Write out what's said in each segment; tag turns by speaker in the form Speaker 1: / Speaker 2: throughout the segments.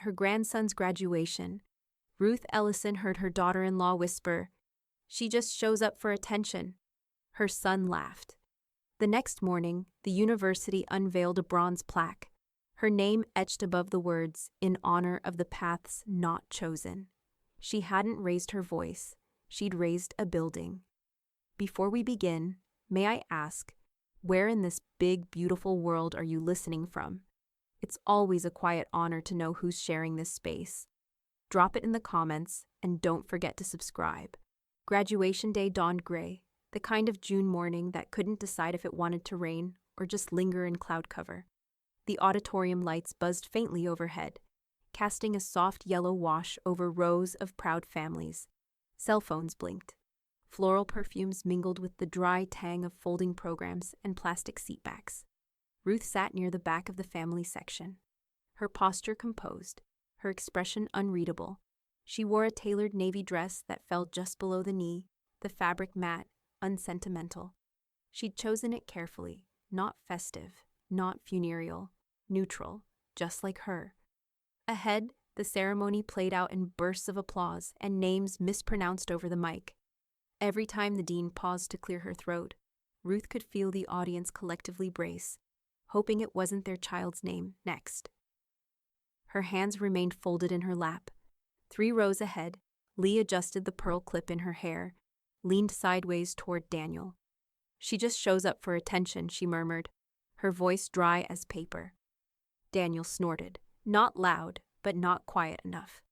Speaker 1: At her grandson's graduation, Ruth Ellison heard her daughter-in-law whisper, "She just shows up for attention." Her son laughed. The next morning, the university unveiled a bronze plaque, her name etched above the words, "In honor of the paths not chosen." She hadn't raised her voice, she'd raised a building. Before we begin, may I ask, where in this big, beautiful world are you listening from? It's always a quiet honor to know who's sharing this space. Drop it in the comments, and don't forget to subscribe. Graduation day dawned gray, the kind of June morning that couldn't decide if it wanted to rain or just linger in cloud cover. The auditorium lights buzzed faintly overhead, casting a soft yellow wash over rows of proud families. Cell phones blinked. Floral perfumes mingled with the dry tang of folding programs and plastic seatbacks. Ruth sat near the back of the family section, her posture composed, her expression unreadable. She wore a tailored navy dress that fell just below the knee, the fabric matte, unsentimental. She'd chosen it carefully, not festive, not funereal, neutral, just like her. Ahead, the ceremony played out in bursts of applause and names mispronounced over the mic. Every time the dean paused to clear her throat, Ruth could feel the audience collectively brace, hoping it wasn't their child's name next. Her hands remained folded in her lap. 3 rows ahead, Lee adjusted the pearl clip in her hair, leaned sideways toward Daniel. "She just shows up for attention," she murmured, her voice dry as paper. Daniel snorted, not loud, but not quiet enough.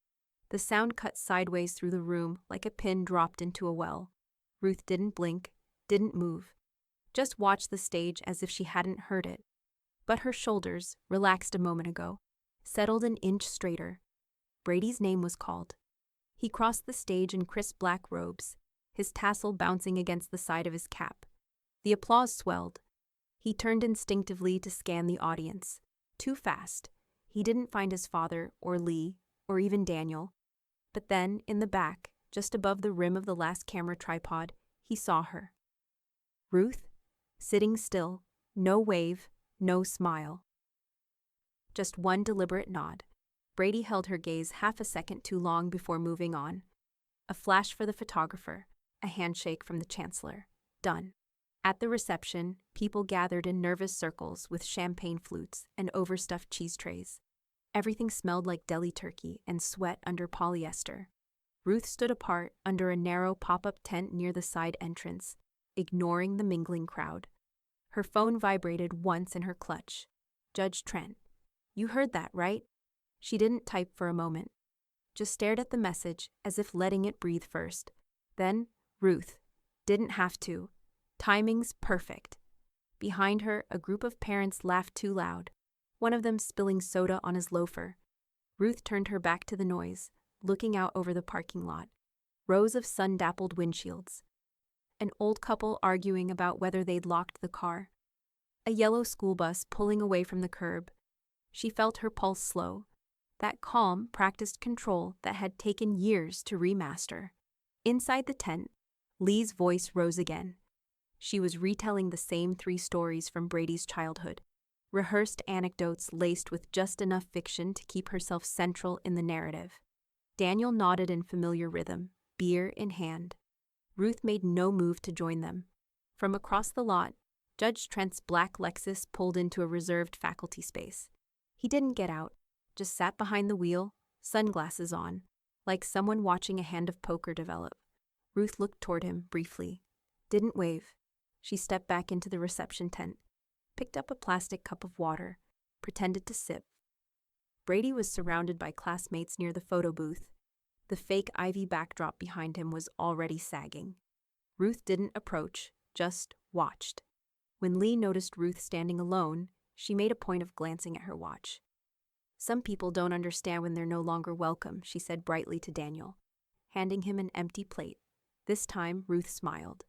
Speaker 1: The sound cut sideways through the room like a pin dropped into a well. Ruth didn't blink, didn't move, just watched the stage as if she hadn't heard it. But her shoulders, relaxed a moment ago, settled an inch straighter. Brady's name was called. He crossed the stage in crisp black robes, his tassel bouncing against the side of his cap. The applause swelled. He turned instinctively to scan the audience. Too fast. He didn't find his father, or Lee, or even Daniel. But then, in the back, just above the rim of the last camera tripod, he saw her. Ruth, sitting still, no wave, no smile. Just one deliberate nod. Brady held her gaze half a second too long before moving on. A flash for the photographer, a handshake from the chancellor. Done. At the reception, people gathered in nervous circles with champagne flutes and overstuffed cheese trays. Everything smelled like deli turkey and sweat under polyester. Ruth stood apart under a narrow pop-up tent near the side entrance, ignoring the mingling crowd. Her phone vibrated once in her clutch. Judge Trent. "You heard that, right?" She didn't type for a moment, just stared at the message as if letting it breathe first. Then, Ruth. Didn't have to. Timing's perfect. Behind her, a group of parents laughed too loud, one of them spilling soda on his loafer. Ruth turned her back to the noise, looking out over the parking lot. Rows of sun-dappled windshields. An old couple arguing about whether they'd locked the car. A yellow school bus pulling away from the curb. She felt her pulse slow. That calm, practiced control that had taken years to remaster. Inside the tent, Lee's voice rose again. She was retelling the same 3 stories from Brady's childhood. Rehearsed anecdotes laced with just enough fiction to keep herself central in the narrative. Daniel nodded in familiar rhythm, beer in hand. Ruth made no move to join them. From across the lot, Judge Trent's black Lexus pulled into a reserved faculty space. He didn't get out, just sat behind the wheel, sunglasses on, like someone watching a hand of poker develop. Ruth looked toward him briefly. Didn't wave. She stepped back into the reception tent, picked up a plastic cup of water, pretended to sip. Brady was surrounded by classmates near the photo booth. The fake ivy backdrop behind him was already sagging. Ruth didn't approach, just watched. When Lee noticed Ruth standing alone, she made a point of glancing at her watch. "Some people don't understand when they're no longer welcome," she said brightly to Daniel, handing him an empty plate. This time, Ruth smiled.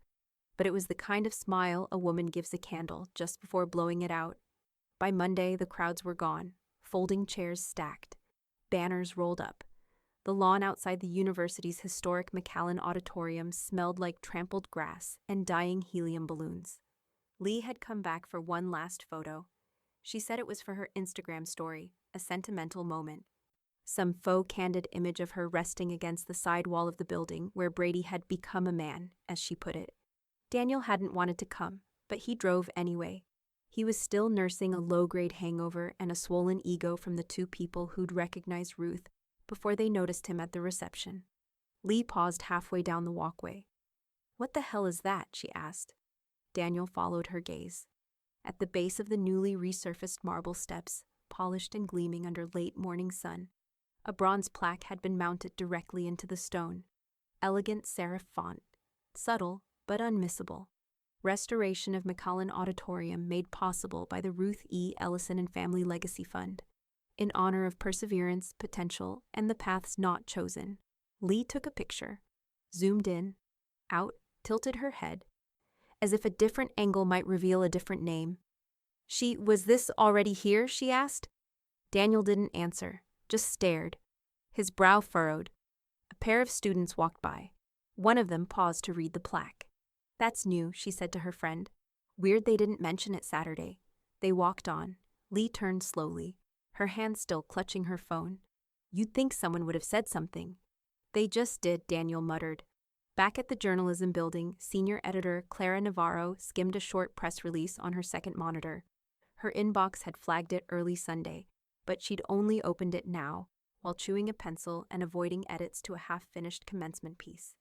Speaker 1: But it was the kind of smile a woman gives a candle just before blowing it out. By Monday, the crowds were gone, folding chairs stacked, banners rolled up. The lawn outside the university's historic McAllen Auditorium smelled like trampled grass and dying helium balloons. Lee had come back for one last photo. She said it was for her Instagram story, a sentimental moment. some faux candid image of her resting against the side wall of the building where Brady had become a man, as she put it. Daniel hadn't wanted to come, but he drove anyway. He was still nursing a low-grade hangover and a swollen ego from the two people who'd recognized Ruth before they noticed him at the reception. Lee paused halfway down the walkway. "What the hell is that?" she asked. Daniel followed her gaze. At the base of the newly resurfaced marble steps, polished and gleaming under late morning sun, a bronze plaque had been mounted directly into the stone. Elegant serif font, subtle but unmissable. Restoration of McAllen Auditorium made possible by the Ruth E. Ellison and Family Legacy Fund. In honor of perseverance, potential, and the paths not chosen. Lee took a picture, zoomed in, out, tilted her head, as if a different angle might reveal a different name. Was this already here?" she asked. Daniel didn't answer, just stared, his brow furrowed. A pair of students walked by. One of them paused to read the plaque. "That's new," she said to her friend. "Weird they didn't mention it Saturday." They walked on. Lee turned slowly, her hand still clutching her phone. "You'd think someone would have said something." "They just did," Daniel muttered. Back at the journalism building, senior editor Clara Navarro skimmed a short press release on her second monitor. Her inbox had flagged it early Sunday, but she'd only opened it now, while chewing a pencil and avoiding edits to a half-finished commencement piece.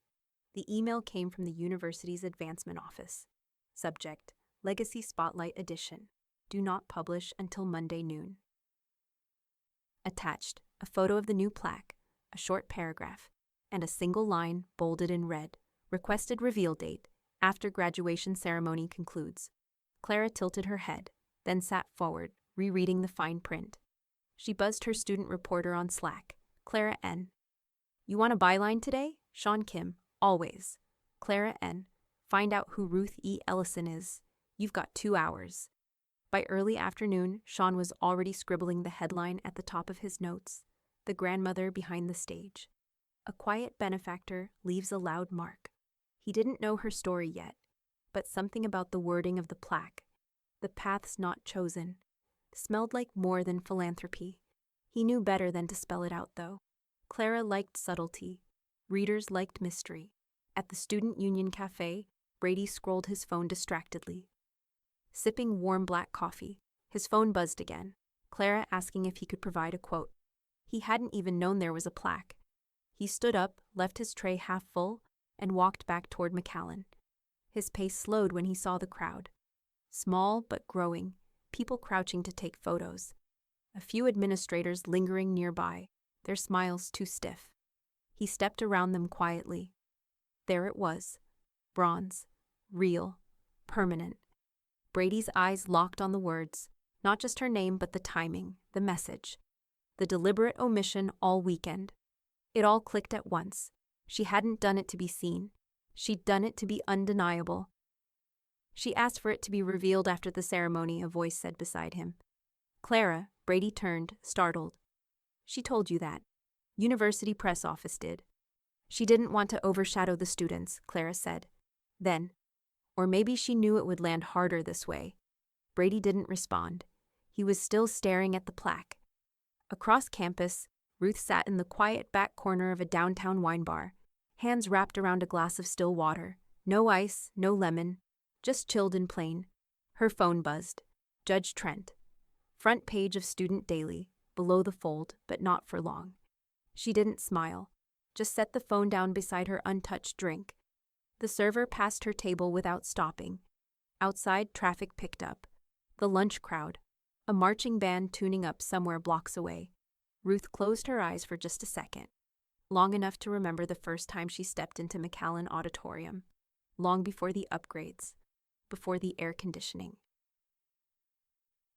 Speaker 1: The email came from the university's advancement office. Subject: Legacy Spotlight Edition. Do not publish until Monday noon. Attached, a photo of the new plaque, a short paragraph, and a single line bolded in red. Requested reveal date, after graduation ceremony concludes. Clara tilted her head, then sat forward, rereading the fine print. She buzzed her student reporter on Slack, Clara N. "You want a byline today? Sean Kim, always. Clara N. Find out who Ruth E. Ellison is. You've got 2 hours." By early afternoon, Sean was already scribbling the headline at the top of his notes, "The Grandmother Behind the Stage. A Quiet Benefactor Leaves a Loud Mark." He didn't know her story yet, but something about the wording of the plaque, "The Paths Not Chosen," smelled like more than philanthropy. He knew better than to spell it out, though. Clara liked subtlety. Readers liked mystery. At the Student Union Cafe, Brady scrolled his phone distractedly. Sipping warm black coffee, his phone buzzed again, Clara asking if he could provide a quote. He hadn't even known there was a plaque. He stood up, left his tray half full, and walked back toward McAllen. His pace slowed when he saw the crowd. Small but growing, people crouching to take photos. A few administrators lingering nearby, their smiles too stiff. He stepped around them quietly. There it was. Bronze. Real. Permanent. Brady's eyes locked on the words, not just her name but the timing, the message. The deliberate omission all weekend. It all clicked at once. She hadn't done it to be seen. She'd done it to be undeniable. She asked for it to be revealed after the ceremony, a voice said beside him. "Clara," Brady turned, startled. "She told you that. University press office did." "She didn't want to overshadow the students," Clara said. Then, "Or maybe she knew it would land harder this way." Brady didn't respond. He was still staring at the plaque. Across campus, Ruth sat in the quiet back corner of a downtown wine bar, hands wrapped around a glass of still water. No ice, no lemon, just chilled and plain. Her phone buzzed. Judge Trent. Front page of Student Daily, below the fold, but not for long. She didn't smile, just set the phone down beside her untouched drink. The server passed her table without stopping. Outside, traffic picked up. The lunch crowd. A marching band tuning up somewhere blocks away. Ruth closed her eyes for just a second. Long enough to remember the first time she stepped into McAllen Auditorium. Long before the upgrades. Before the air conditioning.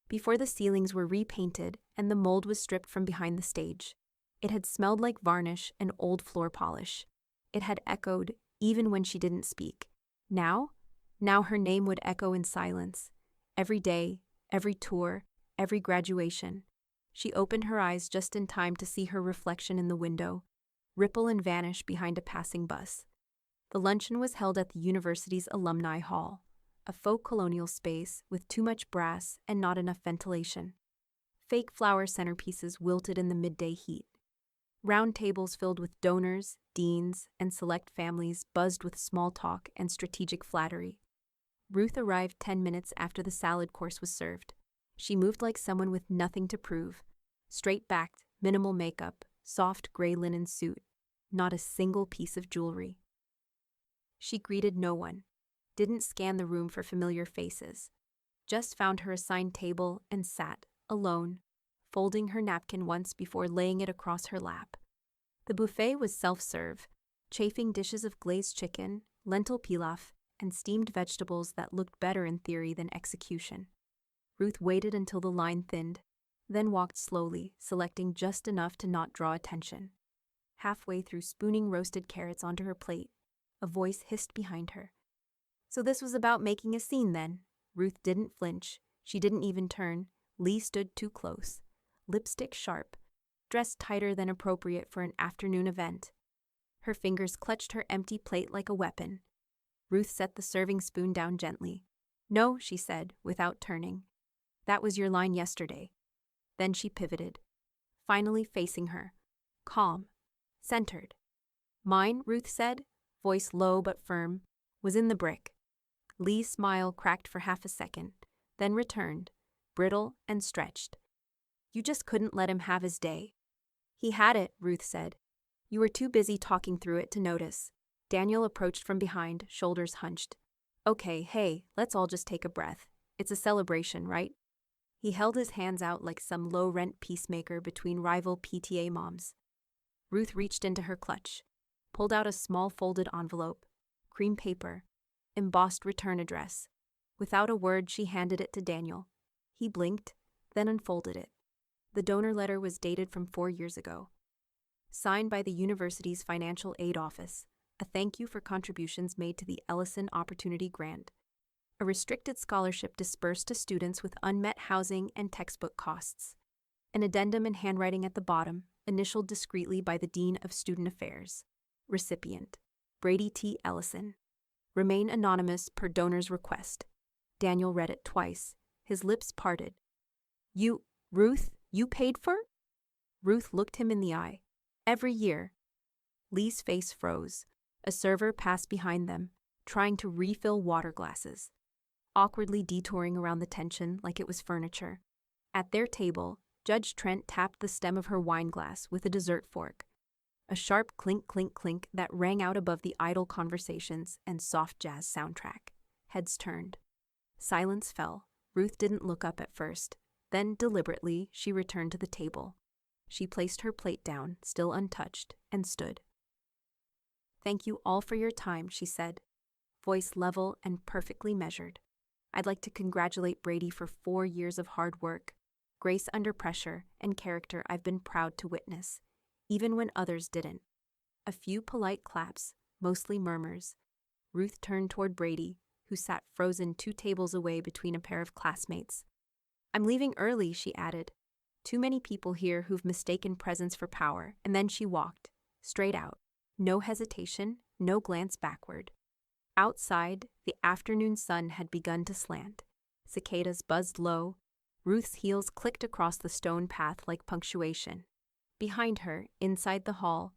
Speaker 1: Before the ceilings were repainted and the mold was stripped from behind the stage. It had smelled like varnish and old floor polish. It had echoed even when she didn't speak. Now her name would echo in silence. Every day, every tour, every graduation. She opened her eyes just in time to see her reflection in the window, ripple and vanish behind a passing bus. The luncheon was held at the university's alumni hall, a faux colonial space with too much brass and not enough ventilation. Fake flower centerpieces wilted in the midday heat. Round tables filled with donors, deans, and select families buzzed with small talk and strategic flattery. Ruth arrived 10 minutes after the salad course was served. She moved like someone with nothing to prove. Straight-backed, minimal makeup, soft gray linen suit, not a single piece of jewelry. She greeted no one, didn't scan the room for familiar faces, just found her assigned table and sat, alone, folding her napkin once before laying it across her lap. The buffet was self-serve, chafing dishes of glazed chicken, lentil pilaf, and steamed vegetables that looked better in theory than execution. Ruth waited until the line thinned, then walked slowly, selecting just enough to not draw attention. Halfway through spooning roasted carrots onto her plate, a voice hissed behind her. So this was about making a scene then? Ruth didn't flinch. She didn't even turn. Lee stood too close, lipstick sharp, dressed tighter than appropriate for an afternoon event. Her fingers clutched her empty plate like a weapon. Ruth set the serving spoon down gently. No, she said, without turning. That was your line yesterday. Then she pivoted, finally facing her, calm, centered. Mine, Ruth said, voice low but firm, was in the brick. Lee's smile cracked for half a second, then returned, brittle and stretched. You just couldn't let him have his day. He had it, Ruth said. You were too busy talking through it to notice. Daniel approached from behind, shoulders hunched. Okay, hey, let's all just take a breath. It's a celebration, right? He held his hands out like some low-rent peacemaker between rival PTA moms. Ruth reached into her clutch, pulled out a small folded envelope, cream paper, embossed return address. Without a word, she handed it to Daniel. He blinked, then unfolded it. The donor letter was dated from 4 years ago. Signed by the university's financial aid office, a thank you for contributions made to the Ellison Opportunity Grant, a restricted scholarship dispersed to students with unmet housing and textbook costs. An addendum in handwriting at the bottom, initialed discreetly by the Dean of Student Affairs. Recipient, Brady T. Ellison. Remain anonymous per donor's request. Daniel read it twice, his lips parted. Ruth, you paid for? Ruth looked him in the eye. Every year. Lee's face froze. A server passed behind them, trying to refill water glasses, awkwardly detouring around the tension like it was furniture. At their table, Judge Trent tapped the stem of her wine glass with a dessert fork. A sharp clink, clink, clink that rang out above the idle conversations and soft jazz soundtrack. Heads turned. Silence fell. Ruth didn't look up at first. Then, deliberately, she returned to the table. She placed her plate down, still untouched, and stood. Thank you all for your time, she said, voice level and perfectly measured. I'd like to congratulate Brady for 4 years of hard work, grace under pressure, and character I've been proud to witness, even when others didn't. A few polite claps, mostly murmurs. Ruth turned toward Brady, who sat frozen 2 tables away between a pair of classmates. I'm leaving early, she added. Too many people here who've mistaken presence for power, and then she walked, straight out. No hesitation, no glance backward. Outside, the afternoon sun had begun to slant. Cicadas buzzed low. Ruth's heels clicked across the stone path like punctuation. Behind her, inside the hall,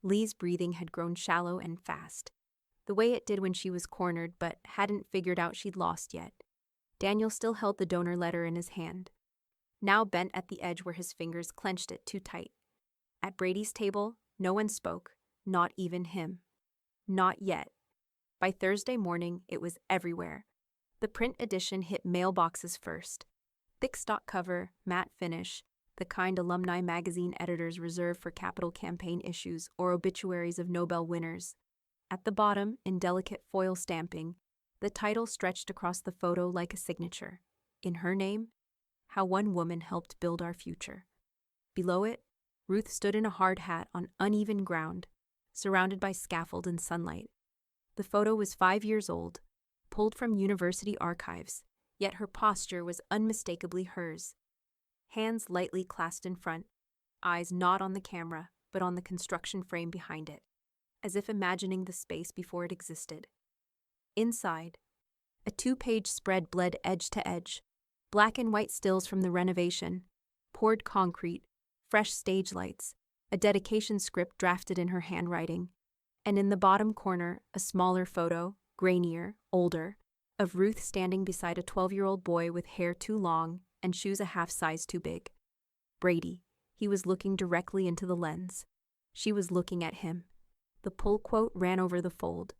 Speaker 1: Lee's breathing had grown shallow and fast, the way it did when she was cornered but hadn't figured out she'd lost yet. Daniel still held the donor letter in his hand, now bent at the edge where his fingers clenched it too tight. At Brady's table, no one spoke, not even him. Not yet. By Thursday morning, it was everywhere. The print edition hit mailboxes first. Thick stock cover, matte finish, the kind alumni magazine editors reserve for capital campaign issues or obituaries of Nobel winners. At the bottom, in delicate foil stamping, the title stretched across the photo like a signature. In her name, How One Woman Helped Build Our Future. Below it, Ruth stood in a hard hat on uneven ground, surrounded by scaffold and sunlight. The photo was 5 years old, pulled from university archives, yet her posture was unmistakably hers. Hands lightly clasped in front, eyes not on the camera, but on the construction frame behind it, as if imagining the space before it existed. Inside, a 2-page spread bled edge to edge, black and white stills from the renovation, poured concrete, fresh stage lights, a dedication script drafted in her handwriting, and in the bottom corner, a smaller photo, grainier, older, of Ruth standing beside a 12-year-old boy with hair too long and shoes a half size too big. Brady. He was looking directly into the lens. She was looking at him. The pull quote ran over the fold.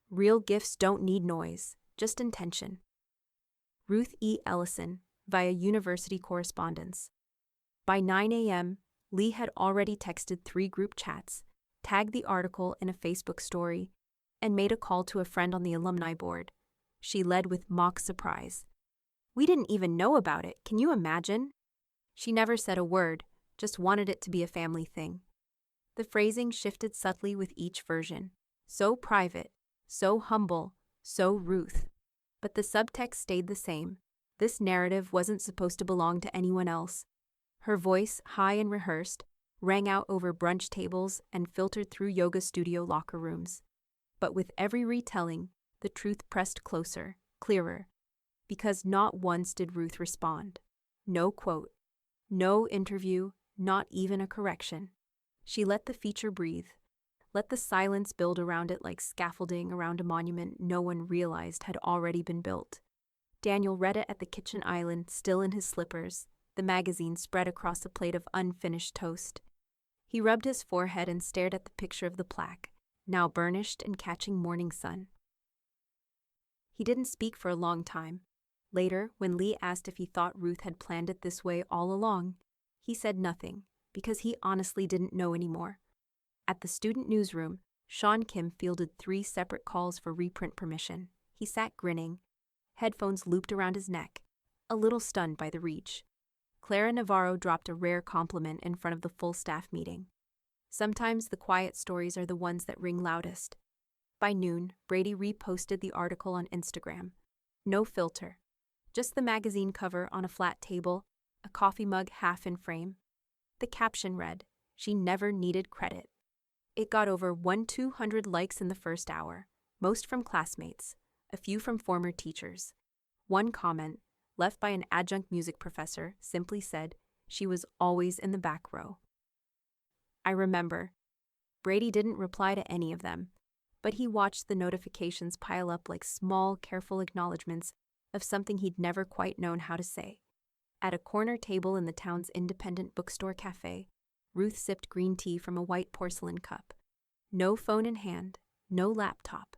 Speaker 1: Real gifts don't need noise, just intention. Ruth E. Ellison, via university correspondence. By 9 a.m., Lee had already texted 3 group chats, tagged the article in a Facebook story, and made a call to a friend on the alumni board. She led with mock surprise. "We didn't even know about it, can you imagine?" She never said a word, just wanted it to be a family thing. The phrasing shifted subtly with each version. So private, so humble, so Ruth. But the subtext stayed the same. This narrative wasn't supposed to belong to anyone else. Her voice, high and rehearsed, rang out over brunch tables and filtered through yoga studio locker rooms. But with every retelling, the truth pressed closer, clearer, because not once did Ruth respond. No quote, no interview, not even a correction. She let the feature breathe, let the silence build around it like scaffolding around a monument no one realized had already been built. Daniel read it at the kitchen island, still in his slippers, the magazine spread across a plate of unfinished toast. He rubbed his forehead and stared at the picture of the plaque, now burnished and catching morning sun. He didn't speak for a long time. Later, when Lee asked if he thought Ruth had planned it this way all along, he said nothing, because he honestly didn't know anymore. At the student newsroom, Sean Kim fielded 3 separate calls for reprint permission. He sat grinning, headphones looped around his neck, a little stunned by the reach. Clara Navarro dropped a rare compliment in front of the full staff meeting. Sometimes the quiet stories are the ones that ring loudest. By noon, Brady reposted the article on Instagram. No filter. Just the magazine cover on a flat table, a coffee mug half in frame. The caption read, "She never needed credit." It got over 1,200 likes in the first hour, most from classmates, a few from former teachers. One comment, left by an adjunct music professor, simply said, "She was always in the back row." I remember. Brady didn't reply to any of them, but he watched the notifications pile up like small, careful acknowledgments of something he'd never quite known how to say. At a corner table in the town's independent bookstore cafe, Ruth sipped green tea from a white porcelain cup. No phone in hand, no laptop.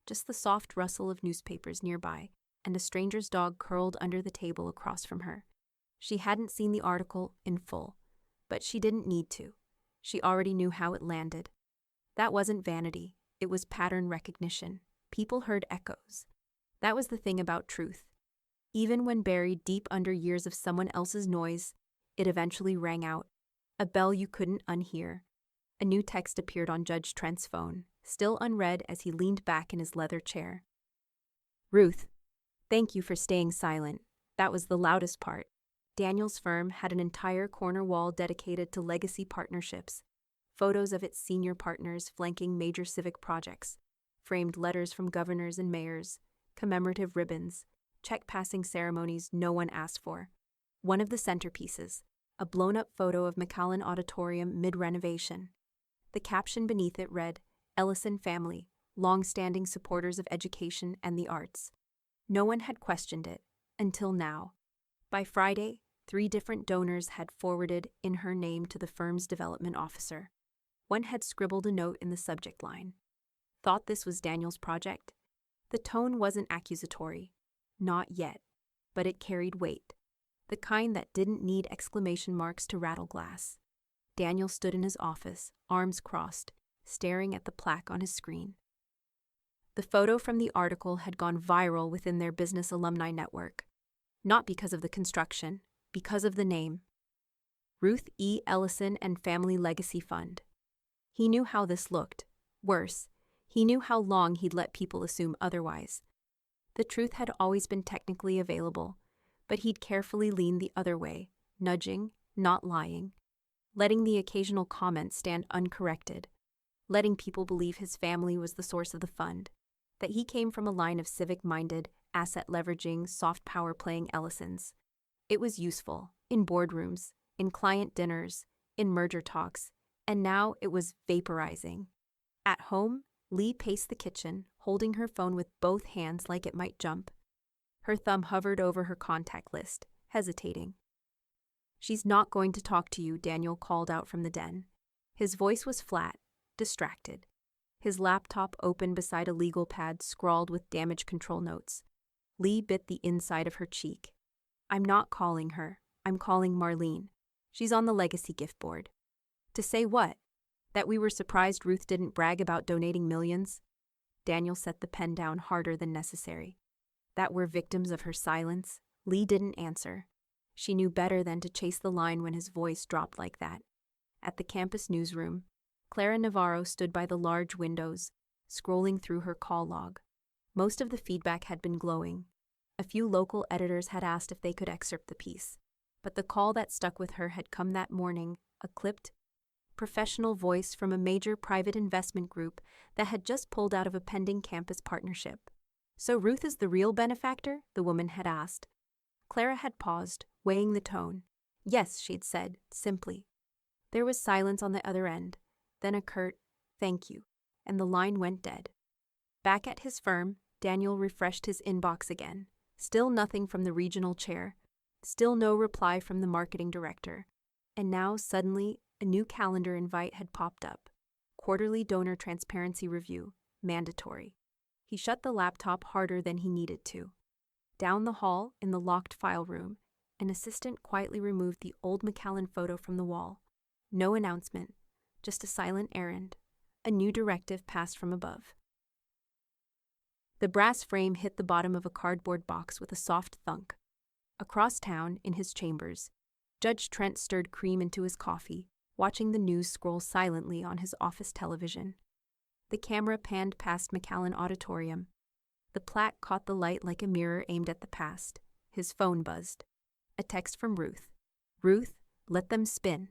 Speaker 1: Just the soft rustle of newspapers nearby, and a stranger's dog curled under the table across from her. She hadn't seen the article in full, but she didn't need to. She already knew how it landed. That wasn't vanity, it was pattern recognition. People heard echoes. That was the thing about truth. Even when buried deep under years of someone else's noise, it eventually rang out, a bell you couldn't unhear. A new text appeared on Judge Trent's phone, still unread as he leaned back in his leather chair. "Ruth, thank you for staying silent." That was the loudest part. Daniel's firm had an entire corner wall dedicated to legacy partnerships, photos of its senior partners flanking major civic projects, framed letters from governors and mayors, commemorative ribbons, check-passing ceremonies no one asked for. One of the centerpieces, a blown-up photo of McAllen Auditorium mid-renovation. The caption beneath it read, "Ellison family, long-standing supporters of education and the arts." No one had questioned it, until now. By Friday, 3 different donors had forwarded in her name to the firm's development officer. One had scribbled a note in the subject line. Thought this was Daniel's project? The tone wasn't accusatory. Not yet. But it carried weight. The kind that didn't need exclamation marks to rattle glass. Daniel stood in his office, arms crossed, staring at the plaque on his screen. The photo from the article had gone viral within their business alumni network. Not because of the construction, because of the name. Ruth E. Ellison and Family Legacy Fund. He knew how this looked. Worse, he knew how long he'd let people assume otherwise. The truth had always been technically available, but he'd carefully leaned the other way, nudging, not lying, letting the occasional comment stand uncorrected, letting people believe his family was the source of the fund, that he came from a line of civic-minded, asset-leveraging, soft power-playing Ellisons. It was useful, in boardrooms, in client dinners, in merger talks, and now it was vaporizing. At home, Lee paced the kitchen, holding her phone with both hands like it might jump. Her thumb hovered over her contact list, hesitating. "She's not going to talk to you," Daniel called out from the den. His voice was flat, distracted. His laptop open beside a legal pad scrawled with damage control notes. Lee bit the inside of her cheek. "I'm not calling her. I'm calling Marlene. She's on the legacy gift board." "To say what? That we were surprised Ruth didn't brag about donating millions?" Daniel set the pen down harder than necessary. "That we're victims of her silence?" Lee didn't answer. She knew better than to chase the line when his voice dropped like that. At the campus newsroom, Clara Navarro stood by the large windows, scrolling through her call log. Most of the feedback had been glowing. A few local editors had asked if they could excerpt the piece. But the call that stuck with her had come that morning, a clipped, professional voice from a major private investment group that had just pulled out of a pending campus partnership. "So Ruth is the real benefactor?" the woman had asked. Clara had paused, weighing the tone. "Yes," she'd said, simply. There was silence on the other end, then a curt, "Thank you," and the line went dead. Back at his firm, Daniel refreshed his inbox again. Still nothing from the regional chair. Still no reply from the marketing director. And now, suddenly, a new calendar invite had popped up. Quarterly donor transparency review, mandatory. He shut the laptop harder than he needed to. Down the hall, in the locked file room, an assistant quietly removed the old McAllen photo from the wall. No announcement, just a silent errand. A new directive passed from above. The brass frame hit the bottom of a cardboard box with a soft thunk. Across town, in his chambers, Judge Trent stirred cream into his coffee, watching the news scroll silently on his office television. The camera panned past McAllen Auditorium. The plaque caught the light like a mirror aimed at the past. His phone buzzed. A text from Ruth. "Ruth, let them spin."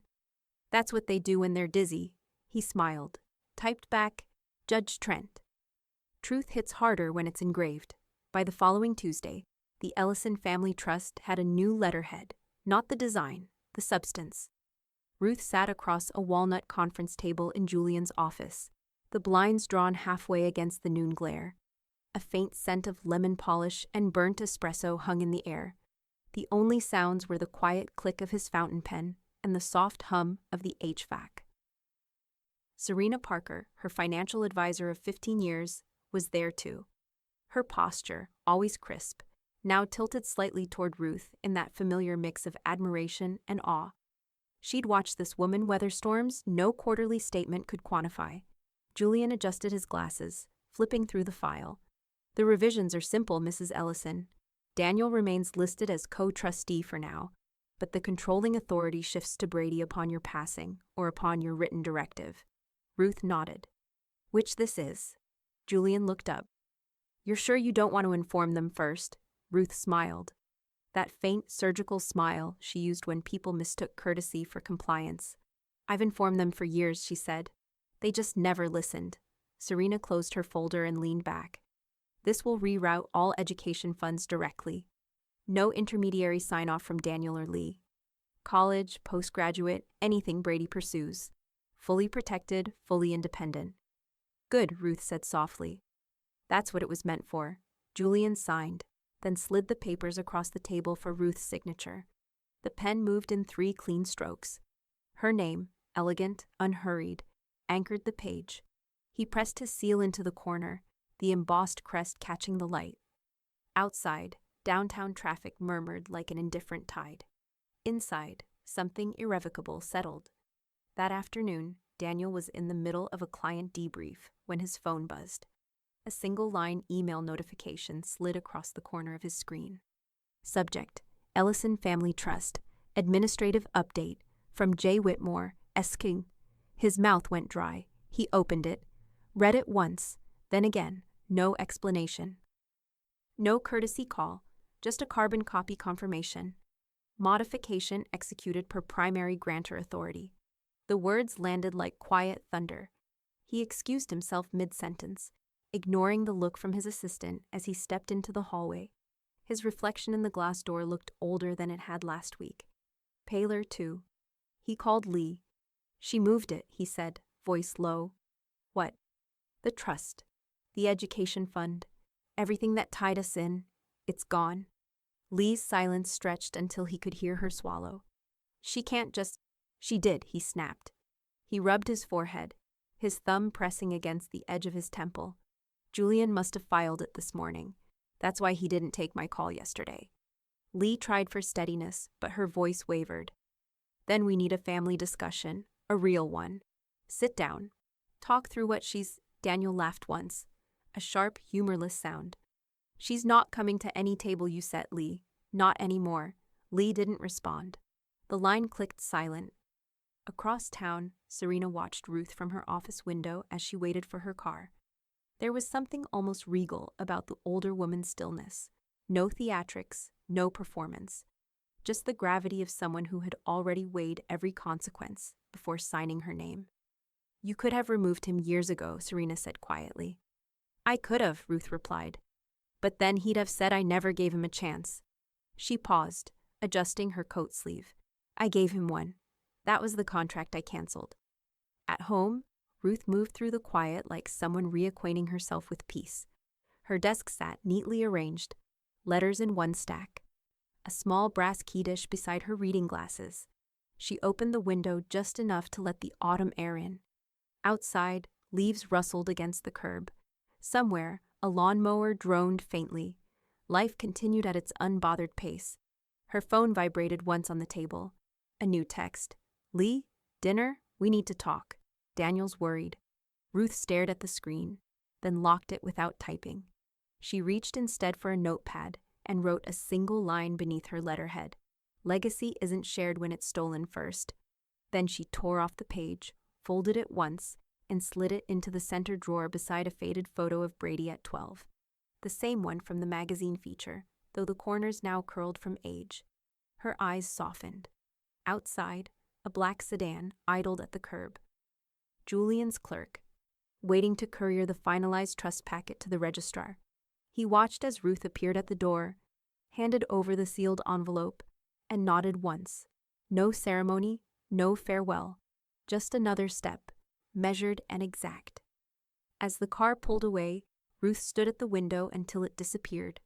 Speaker 1: "That's what they do when they're dizzy." He smiled. Typed back, "Judge Trent." Truth hits harder when it's engraved. By the following Tuesday, the Ellison Family Trust had a new letterhead, not the design, the substance. Ruth sat across a walnut conference table in Julian's office, the blinds drawn halfway against the noon glare. A faint scent of lemon polish and burnt espresso hung in the air. The only sounds were the quiet click of his fountain pen and the soft hum of the HVAC. Serena Parker, her financial advisor of 15 years, was there too. Her posture, always crisp, now tilted slightly toward Ruth in that familiar mix of admiration and awe. She'd watched this woman weather storms no quarterly statement could quantify. Julian adjusted his glasses, flipping through the file. "The revisions are simple, Mrs. Ellison. Daniel remains listed as co-trustee for now, but the controlling authority shifts to Brady upon your passing or upon your written directive." Ruth nodded. "Which this is?" Julian looked up. "You're sure you don't want to inform them first?" Ruth smiled. That faint surgical smile she used when people mistook courtesy for compliance. "I've informed them for years," she said. "They just never listened." Serena closed her folder and leaned back. "This will reroute all education funds directly. No intermediary sign-off from Daniel or Lee. College, postgraduate, anything Brady pursues. Fully protected, fully independent." "Good," Ruth said softly. "That's what it was meant for." Julian signed, then slid the papers across the table for Ruth's signature. The pen moved in 3 clean strokes. Her name, elegant, unhurried, anchored the page. He pressed his seal into the corner, the embossed crest catching the light. Outside, downtown traffic murmured like an indifferent tide. Inside, something irrevocable settled. That afternoon, Daniel was in the middle of a client debrief when his phone buzzed. A single-line email notification slid across the corner of his screen. Subject: Ellison Family Trust. Administrative update from J. Whitmore, S.King. His mouth went dry. He opened it, read it once, then again, no explanation. No courtesy call, just a carbon copy confirmation. Modification executed per primary grantor authority. The words landed like quiet thunder. He excused himself mid-sentence, ignoring the look from his assistant as he stepped into the hallway. His reflection in the glass door looked older than it had last week. Paler, too. He called Lee. She moved it, he said, voice low. What? The trust. The education fund. Everything that tied us in. It's gone. Lee's silence stretched until he could hear her swallow. She can't just… She did, he snapped. He rubbed his forehead, his thumb pressing against the edge of his temple. Julian must have filed it this morning. That's why he didn't take my call yesterday. Lee tried for steadiness, but her voice wavered. Then we need a family discussion, a real one. Sit down. Talk through what she's… Daniel laughed once, a sharp, humorless sound. She's not coming to any table you set, Lee. Not anymore. Lee didn't respond. The line clicked silent. Across town, Serena watched Ruth from her office window as she waited for her car. There was something almost regal about the older woman's stillness. No theatrics, no performance. Just the gravity of someone who had already weighed every consequence before signing her name. You could have removed him years ago, Serena said quietly. I could have, Ruth replied. But then he'd have said I never gave him a chance. She paused, adjusting her coat sleeve. I gave him one. That was the contract I canceled. At home, Ruth moved through the quiet like someone reacquainting herself with peace. Her desk sat neatly arranged, letters in one stack. A small brass key dish beside her reading glasses. She opened the window just enough to let the autumn air in. Outside, leaves rustled against the curb. Somewhere, a lawnmower droned faintly. Life continued at its unbothered pace. Her phone vibrated once on the table. A new text. Lee, dinner? We need to talk. Daniel's worried. Ruth stared at the screen, then locked it without typing. She reached instead for a notepad and wrote a single line beneath her letterhead. Legacy isn't shared when it's stolen first. Then she tore off the page, folded it once, and slid it into the center drawer beside a faded photo of Brady at 12. The same one from the magazine feature, though the corners now curled from age. Her eyes softened. Outside, a black sedan idled at the curb. Julian's clerk, waiting to courier the finalized trust packet to the registrar. He watched as Ruth appeared at the door, handed over the sealed envelope, and nodded once. No ceremony, no farewell, just another step, measured and exact. As the car pulled away, Ruth stood at the window until it disappeared.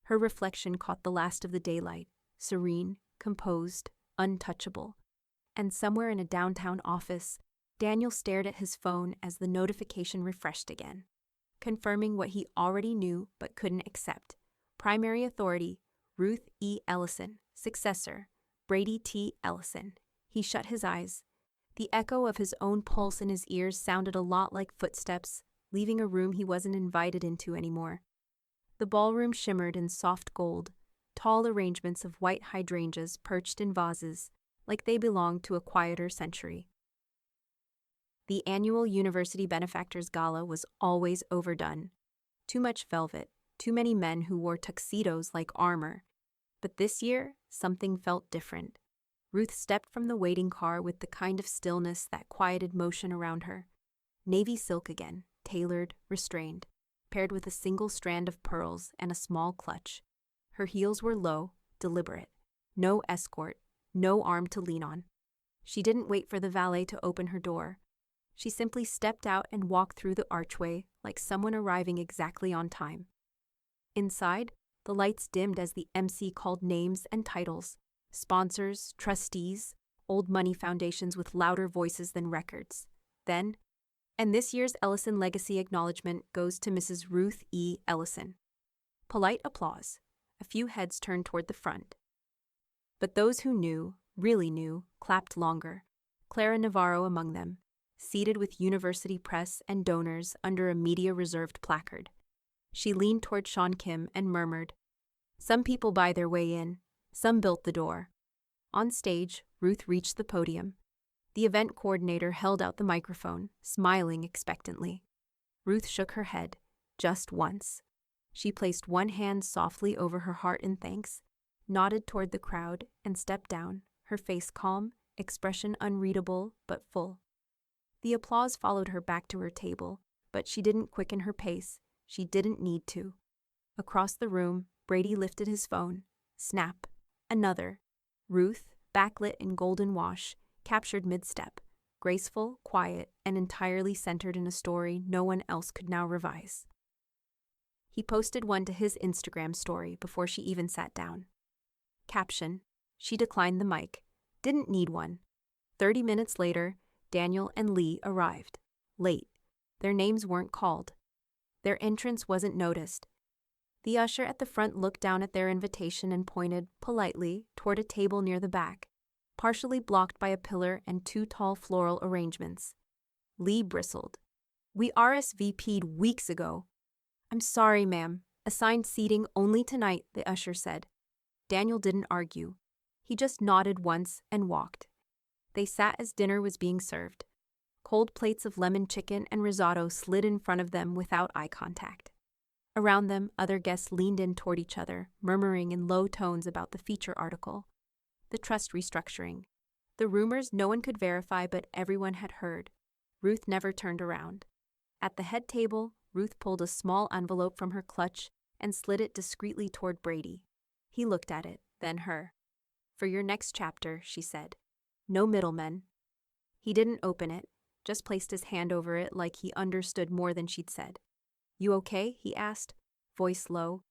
Speaker 1: Her reflection caught the last of the daylight, serene, composed, untouchable. And somewhere in a downtown office, Daniel stared at his phone as the notification refreshed again, confirming what he already knew but couldn't accept. Primary authority, Ruth E. Ellison. Successor, Brady T. Ellison. He shut his eyes. The echo of his own pulse in his ears sounded a lot like footsteps, leaving a room he wasn't invited into anymore. The ballroom shimmered in soft gold, tall arrangements of white hydrangeas perched in vases, like they belonged to a quieter century. The annual University Benefactors Gala was always overdone. Too much velvet, too many men who wore tuxedos like armor. But this year, something felt different. Ruth stepped from the waiting car with the kind of stillness that quieted motion around her. Navy silk again, tailored, restrained, paired with a single strand of pearls and a small clutch. Her heels were low, deliberate. No escort, no arm to lean on. She didn't wait for the valet to open her door. She simply stepped out and walked through the archway like someone arriving exactly on time. Inside, the lights dimmed as the MC called names and titles, sponsors, trustees, old money foundations with louder voices than records. Then, and this year's Ellison Legacy Acknowledgement goes to Mrs. Ruth E. Ellison. Polite applause. A few heads turned toward the front. But those who knew, really knew, clapped longer. Clara Navarro among them, seated with university press and donors under a media-reserved placard. She leaned toward Sean Kim and murmured, "Some people buy their way in, some built the door." On stage, Ruth reached the podium. The event coordinator held out the microphone, smiling expectantly. Ruth shook her head, just once. She placed one hand softly over her heart in thanks, nodded toward the crowd, and stepped down, her face calm, expression unreadable but full. The applause followed her back to her table, but she didn't quicken her pace. She didn't need to. Across the room, Brady lifted his phone. Snap. Another. Ruth, backlit in golden wash, captured mid-step, graceful, quiet, and entirely centered in a story no one else could now revise. He posted one to his Instagram story before she even sat down. Caption: she declined the mic. Didn't need one. 30 minutes later, Daniel and Lee arrived. Late. Their names weren't called. Their entrance wasn't noticed. The usher at the front looked down at their invitation and pointed, politely, toward a table near the back, partially blocked by a pillar and two tall floral arrangements. Lee bristled. "We RSVP'd weeks ago." "I'm sorry, ma'am. Assigned seating only tonight," the usher said. Daniel didn't argue. He just nodded once and walked. They sat as dinner was being served. Cold plates of lemon chicken and risotto slid in front of them without eye contact. Around them, other guests leaned in toward each other, murmuring in low tones about the feature article, the trust restructuring, the rumors no one could verify but everyone had heard. Ruth never turned around. At the head table, Ruth pulled a small envelope from her clutch and slid it discreetly toward Brady. He looked at it, then her. "For your next chapter," she said. "No middlemen." He didn't open it, just placed his hand over it like he understood more than she'd said. "You okay?" he asked, voice low.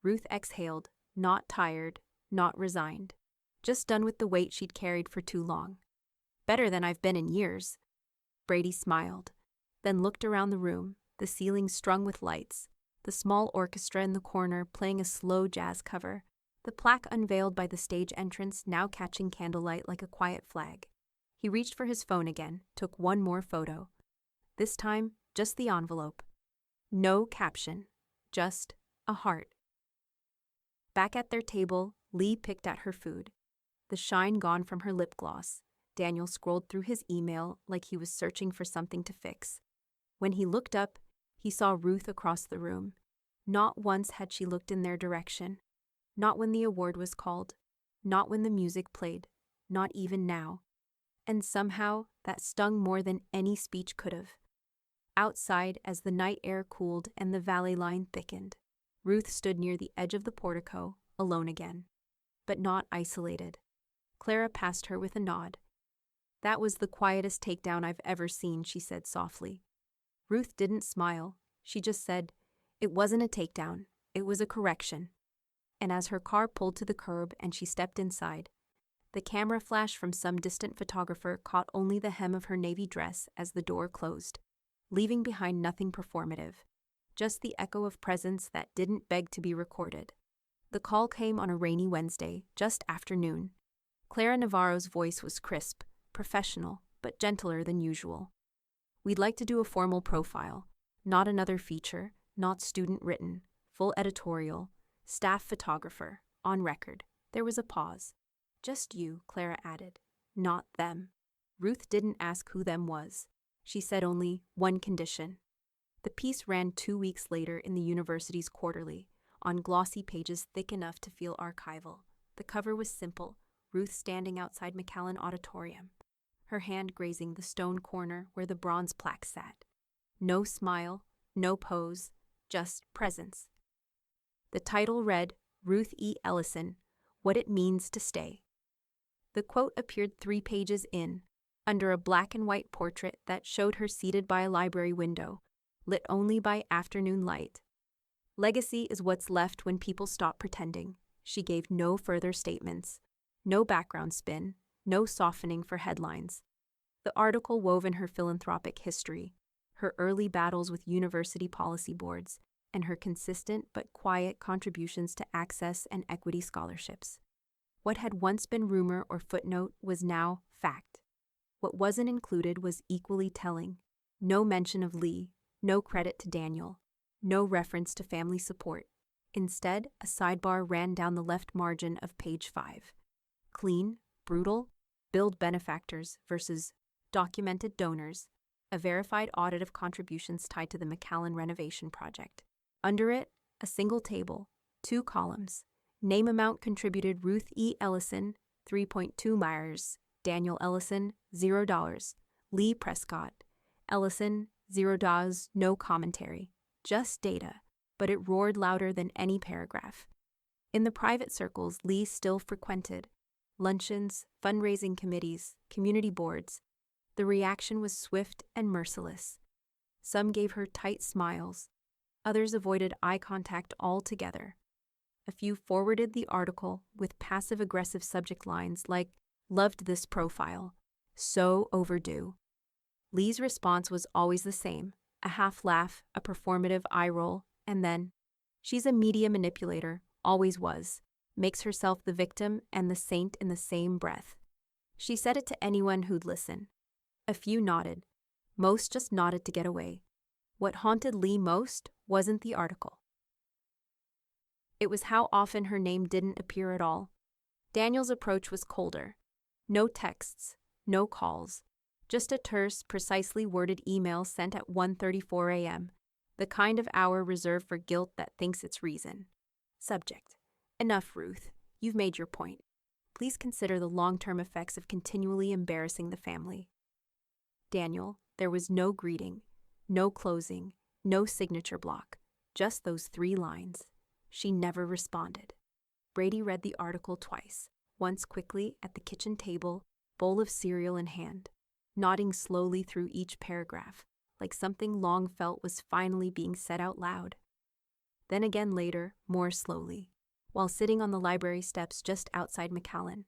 Speaker 1: Ruth exhaled, not tired, not resigned. Just done with the weight she'd carried for too long. "Better than I've been in years." Brady smiled, then looked around the room, the ceiling strung with lights, the small orchestra in the corner playing a slow jazz cover, the plaque unveiled by the stage entrance now catching candlelight like a quiet flag. He reached for his phone again, took one more photo. This time, just the envelope. No caption, just a heart. Back at their table, Lee picked at her food, the shine gone from her lip gloss. Daniel scrolled through his email like he was searching for something to fix. When he looked up, he saw Ruth across the room. Not once had she looked in their direction. Not when the award was called. Not when the music played. Not even now. And somehow, that stung more than any speech could have. Outside, as the night air cooled and the valley line thickened, Ruth stood near the edge of the portico, alone again. But not isolated. Clara passed her with a nod. "That was the quietest takedown I've ever seen," she said softly. Ruth didn't smile. She just said, "It wasn't a takedown. It was a correction." And as her car pulled to the curb and she stepped inside, the camera flash from some distant photographer caught only the hem of her navy dress as the door closed, leaving behind nothing performative, just the echo of presence that didn't beg to be recorded. The call came on a rainy Wednesday, just after noon. Clara Navarro's voice was crisp, professional, but gentler than usual. "We'd like to do a formal profile, not another feature, not student-written, full editorial, staff photographer, on record." There was a pause. "Just you," Clara added, "not them." Ruth didn't ask who them was. She said only one condition. The piece ran 2 weeks later in the university's quarterly, on glossy pages thick enough to feel archival. The cover was simple, Ruth standing outside McAllen Auditorium, her hand grazing the stone corner where the bronze plaque sat. No smile, no pose, just presence. The title read, "Ruth E. Ellison, What It Means to Stay." The quote appeared 3 pages in, under a black and white portrait that showed her seated by a library window, lit only by afternoon light. "Legacy is what's left when people stop pretending." She gave no further statements, no background spin, no softening for headlines. The article wove in her philanthropic history, her early battles with university policy boards, and her consistent but quiet contributions to access and equity scholarships. What had once been rumor or footnote was now fact. What wasn't included was equally telling. No mention of Lee, no credit to Daniel, no reference to family support. Instead, a sidebar ran down the left margin of page 5. Clean, brutal, billed benefactors versus documented donors, a verified audit of contributions tied to the McAllen renovation project. Under it, a single table, 2 columns. Name amount contributed: Ruth E. Ellison, 3.2 Myers, Daniel Ellison, $0, Lee Prescott, Ellison, $0, no commentary, just data, but it roared louder than any paragraph. In the private circles Lee still frequented, luncheons, fundraising committees, community boards, The reaction was swift and merciless. Some gave her tight smiles. Others avoided eye contact altogether. A few forwarded the article with passive-aggressive subject lines like, "Loved this profile. So overdue." Lee's response was always the same, a half laugh, a performative eye roll, and then, "She's a media manipulator, always was, makes herself the victim and the saint in the same breath." She said it to anyone who'd listen. A few nodded. Most just nodded to get away. What haunted Lee most wasn't the article. It was how often her name didn't appear at all. Daniel's approach was colder. No texts, no calls. Just a terse, precisely worded email sent at 1:34 a.m., the kind of hour reserved for guilt that thinks it's reason. Subject: "Enough, Ruth. You've made your point. Please consider the long-term effects of continually embarrassing the family." Daniel, there was no greeting, no closing, no signature block, just those 3 lines. She never responded. Brady read the article twice, once quickly at the kitchen table, bowl of cereal in hand, nodding slowly through each paragraph, like something long felt was finally being said out loud. Then again later, more slowly, while sitting on the library steps just outside McAllen.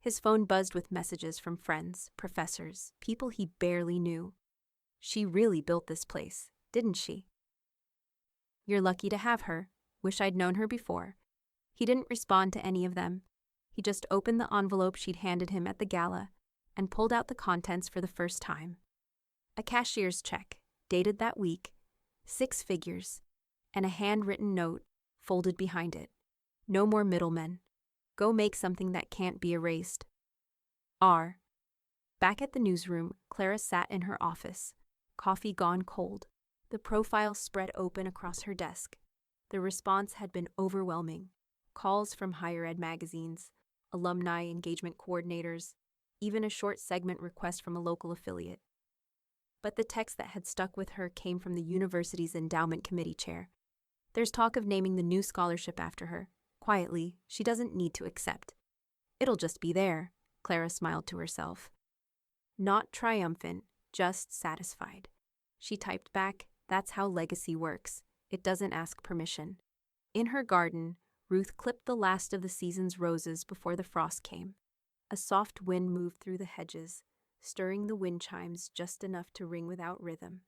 Speaker 1: His phone buzzed with messages from friends, professors, people he barely knew. She really built this place, didn't she? "You're lucky to have her. Wish I'd known her before." He didn't respond to any of them. He just opened the envelope she'd handed him at the gala and pulled out the contents for the first time. A cashier's check, dated that week, 6 figures, and a handwritten note folded behind it. "No more middlemen. Go make something that can't be erased. R." Back at the newsroom, Clara sat in her office, coffee gone cold, the profile spread open across her desk. The response had been overwhelming. Calls from higher ed magazines, alumni engagement coordinators, even a short segment request from a local affiliate. But the text that had stuck with her came from the university's endowment committee chair. "There's talk of naming the new scholarship after her. Quietly, she doesn't need to accept. It'll just be there," Clara smiled to herself. Not triumphant, just satisfied. She typed back, "That's how legacy works. It doesn't ask permission." In her garden, Ruth clipped the last of the season's roses before the frost came. A soft wind moved through the hedges, stirring the wind chimes just enough to ring without rhythm.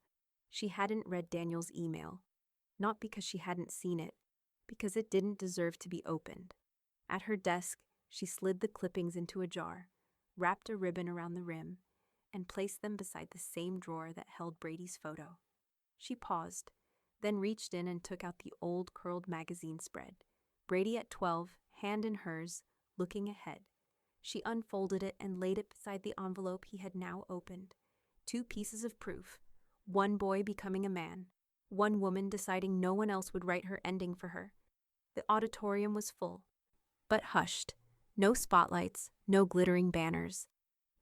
Speaker 1: She hadn't read Daniel's email, not because she hadn't seen it, because it didn't deserve to be opened. At her desk, she slid the clippings into a jar, wrapped a ribbon around the rim, and placed them beside the same drawer that held Brady's photo. She paused, then reached in and took out the old curled magazine spread. Brady at 12, hand in hers, looking ahead. She unfolded it and laid it beside the envelope he had now opened. 2 pieces of proof. One boy becoming a man. One woman deciding no one else would write her ending for her. The auditorium was full, but hushed. No spotlights, no glittering banners.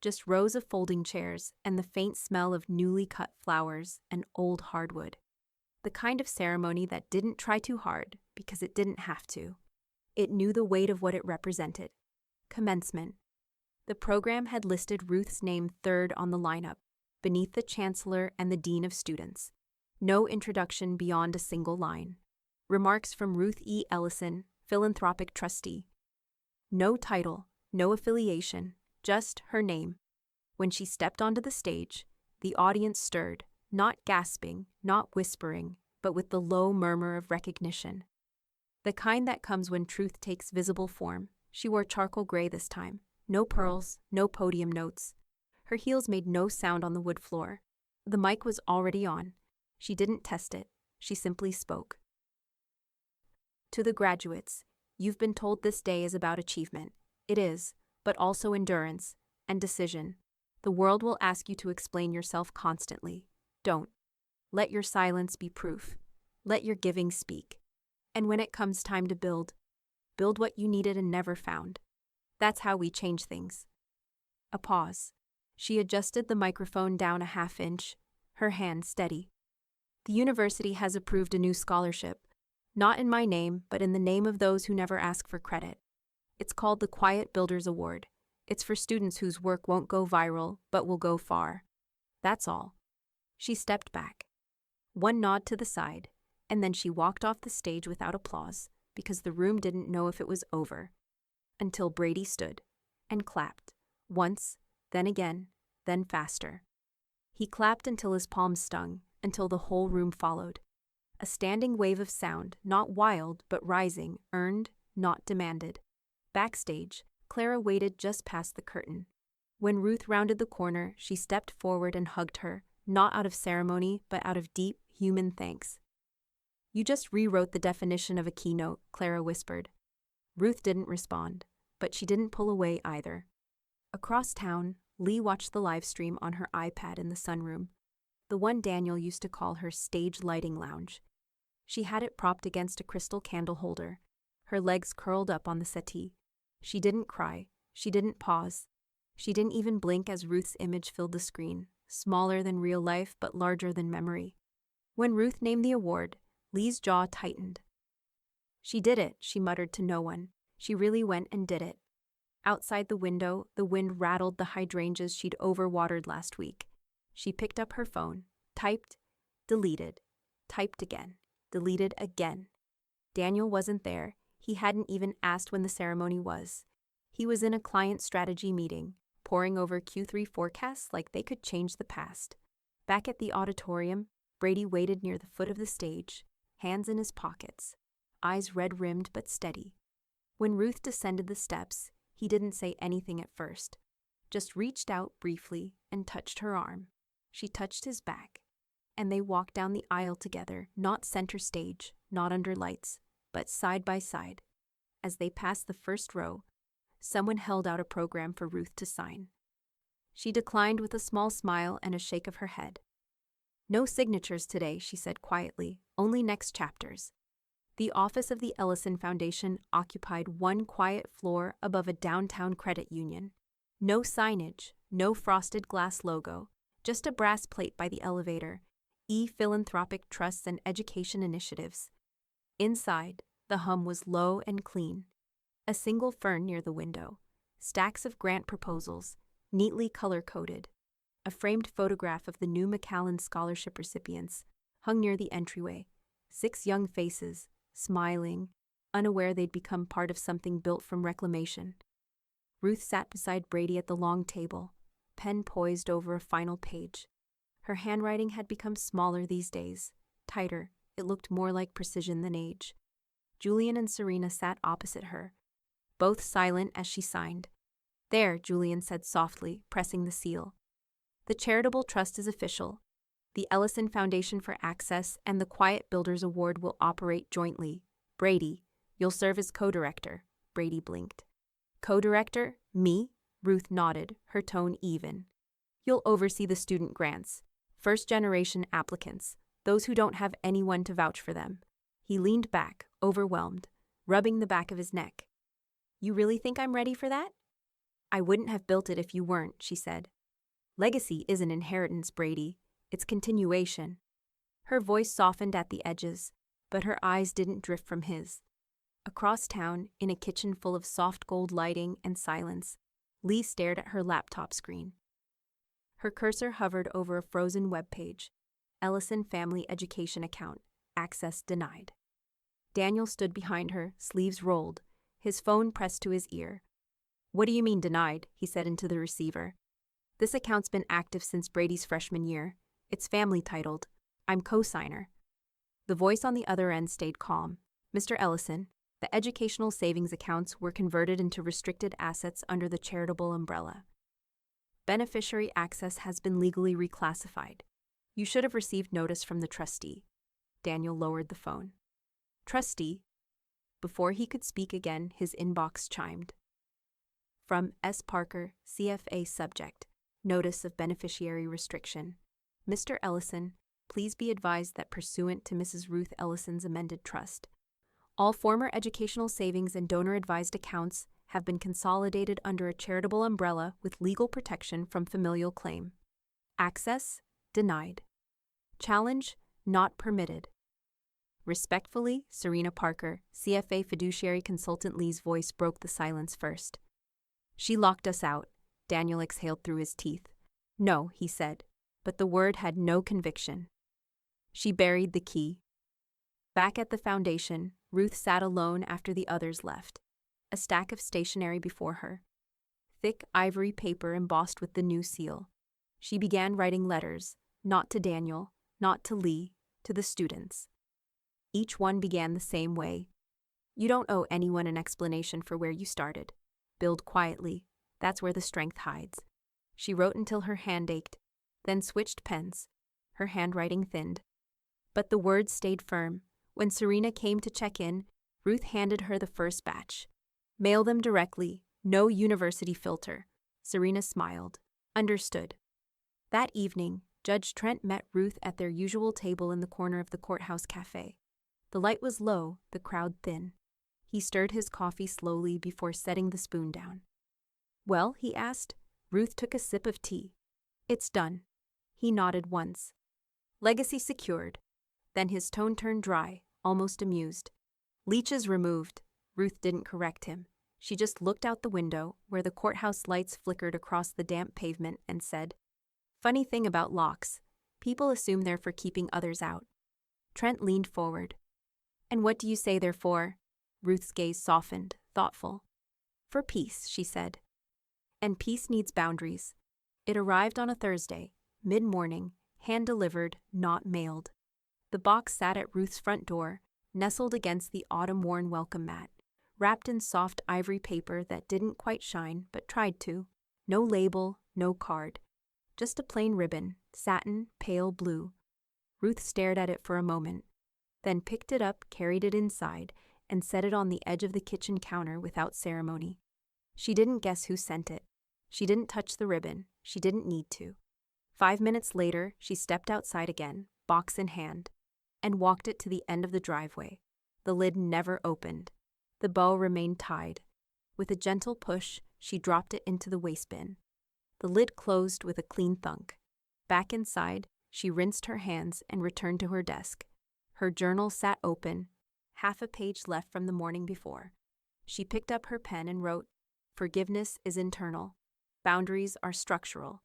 Speaker 1: Just rows of folding chairs and the faint smell of newly cut flowers and old hardwood. The kind of ceremony that didn't try too hard because it didn't have to. It knew the weight of what it represented. Commencement. The program had listed Ruth's name 3rd on the lineup, beneath the chancellor and the dean of students. No introduction beyond a single line. Remarks from Ruth E. Ellison, philanthropic trustee. No title, no affiliation, just her name. When she stepped onto the stage, the audience stirred, not gasping, not whispering, but with the low murmur of recognition. The kind that comes when truth takes visible form. She wore charcoal gray this time. No pearls, no podium notes. Her heels made no sound on the wood floor. The mic was already on. She didn't test it. She simply spoke. "To the graduates, you've been told this day is about achievement. It is, but also endurance and decision. The world will ask you to explain yourself constantly. Don't. Let your silence be proof. Let your giving speak. And when it comes time to build what you needed and never found. That's how we change things." A pause. She adjusted the microphone down a half inch, her hand steady. "The university has approved a new scholarship, not in my name, but in the name of those who never ask for credit. It's called the Quiet Builders Award. It's for students whose work won't go viral, but will go far. That's all. She stepped back. One nod to the side, and then she walked off the stage without applause because the room didn't know if it was over. Until Brady stood and clapped. Once, then again, then faster. He clapped until his palms stung, until the whole room followed. A standing wave of sound, not wild but rising, earned, not demanded. Backstage, Clara waited just past the curtain. When Ruth rounded the corner, she stepped forward and hugged her, not out of ceremony but out of deep, human thanks. "You just rewrote the definition of a keynote," Clara whispered. Ruth didn't respond, but she didn't pull away either. Across town, Lee watched the live stream on her iPad in the sunroom, the one Daniel used to call her stage lighting lounge. She had it propped against a crystal candle holder, her legs curled up on the settee. She didn't cry, she didn't pause. She didn't even blink as Ruth's image filled the screen, smaller than real life but larger than memory. When Ruth named the award, Lee's jaw tightened. "She did it," she muttered to no one. She really went and did it. Outside the window, the wind rattled the hydrangeas she'd overwatered last week. She picked up her phone, typed, deleted, typed again, deleted again. Daniel wasn't there. He hadn't even asked when the ceremony was. He was in a client strategy meeting, poring over Q3 forecasts like they could change the past. Back at the auditorium, Brady waited near the foot of the stage, hands in his pockets, eyes red-rimmed but steady. When Ruth descended the steps, he didn't say anything at first, just reached out briefly and touched her arm. She touched his back, and they walked down the aisle together, not center stage, not under lights, but side by side. As they passed the first row, someone held out a program for Ruth to sign. She declined with a small smile and a shake of her head. "No signatures today," she said quietly, "only next chapters." The office of the Ellison Foundation occupied one quiet floor above a downtown credit union. No signage, no frosted glass logo, just a brass plate by the elevator, Philanthropic Trusts and Education Initiatives. Inside, the hum was low and clean. A single fern near the window, stacks of grant proposals, neatly color-coded. A framed photograph of the new McAllen Scholarship recipients hung near the entryway. 6 young faces, smiling, unaware they'd become part of something built from reclamation. Ruth sat beside Brady at the long table, pen poised over a final page. Her handwriting had become smaller these days, tighter. It looked more like precision than age. Julian and Serena sat opposite her, both silent as she signed. "There," Julian said softly, pressing the seal. "The charitable trust is official. The Ellison Foundation for Access and the Quiet Builders Award will operate jointly. Brady, you'll serve as co-director." Brady blinked. "Co-director? Me?" Ruth nodded, her tone even. "You'll oversee the student grants, first-generation applicants, those who don't have anyone to vouch for them." He leaned back, overwhelmed, rubbing the back of his neck. "You really think I'm ready for that?" "I wouldn't have built it if you weren't," she said. "Legacy isn't inheritance, Brady. It's continuation." Her voice softened at the edges, but her eyes didn't drift from his. Across town, in a kitchen full of soft gold lighting and silence, Lee stared at her laptop screen. Her cursor hovered over a frozen web page. Ellison Family Education Account. Access denied. Daniel stood behind her, sleeves rolled, his phone pressed to his ear. "What do you mean denied?" he said into the receiver. "This account's been active since Brady's freshman year. It's family titled. I'm co-signer." The voice on the other end stayed calm. "Mr. Ellison, the educational savings accounts were converted into restricted assets under the charitable umbrella. Beneficiary access has been legally reclassified. You should have received notice from the trustee." Daniel lowered the phone. "Trustee?" Before he could speak again, his inbox chimed. From S. Parker, CFA subject, Notice of Beneficiary Restriction. "Mr. Ellison, please be advised that pursuant to Mrs. Ruth Ellison's amended trust, all former educational savings and donor-advised accounts have been consolidated under a charitable umbrella with legal protection from familial claim. Access denied. Challenge not permitted. Respectfully, Serena Parker, CFA fiduciary consultant." Lee's voice broke the silence first. "She locked us out," Daniel exhaled through his teeth. "No," he said. but the word had no conviction. She buried the key. Back at the foundation, Ruth sat alone after the others left, a stack of stationery before her. Thick ivory paper embossed with the new seal. She began writing letters, not to Daniel, not to Lee, to the students. Each one began the same way. You don't owe anyone an explanation for where you started. Build quietly. That's where the strength hides. She wrote until her hand ached, then switched pens. Her handwriting thinned. But the words stayed firm. When Serena came to check in, Ruth handed her the first batch. Mail them directly, no university filter. Serena smiled. Understood. That evening, Judge Trent met Ruth at their usual table in the corner of the courthouse cafe. The light was low, the crowd thin. He stirred his coffee slowly before setting the spoon down. Well, he asked. Ruth took a sip of tea. It's done. He nodded once. Legacy secured. Then his tone turned dry, almost amused. Leeches removed. Ruth didn't correct him. She just looked out the window, where the courthouse lights flickered across the damp pavement, and said, "Funny thing about locks. People assume they're for keeping others out." Trent leaned forward. "And what do you say they're for?" Ruth's gaze softened, thoughtful. "For peace," she said. "And peace needs boundaries." It arrived on a Thursday, mid-morning, hand-delivered, not mailed. The box sat at Ruth's front door, nestled against the autumn-worn welcome mat, wrapped in soft ivory paper that didn't quite shine but tried to. No label, no card. Just a plain ribbon, satin, pale blue. Ruth stared at it for a moment, then picked it up, carried it inside, and set it on the edge of the kitchen counter without ceremony. She didn't guess who sent it. She didn't touch the ribbon. She didn't need to. 5 minutes later, she stepped outside again, box in hand, and walked it to the end of the driveway. The lid never opened. The bow remained tied. With a gentle push, she dropped it into the waste bin. The lid closed with a clean thunk. Back inside, she rinsed her hands and returned to her desk. Her journal sat open, half a page left from the morning before. She picked up her pen and wrote, "Forgiveness is internal. Boundaries are structural."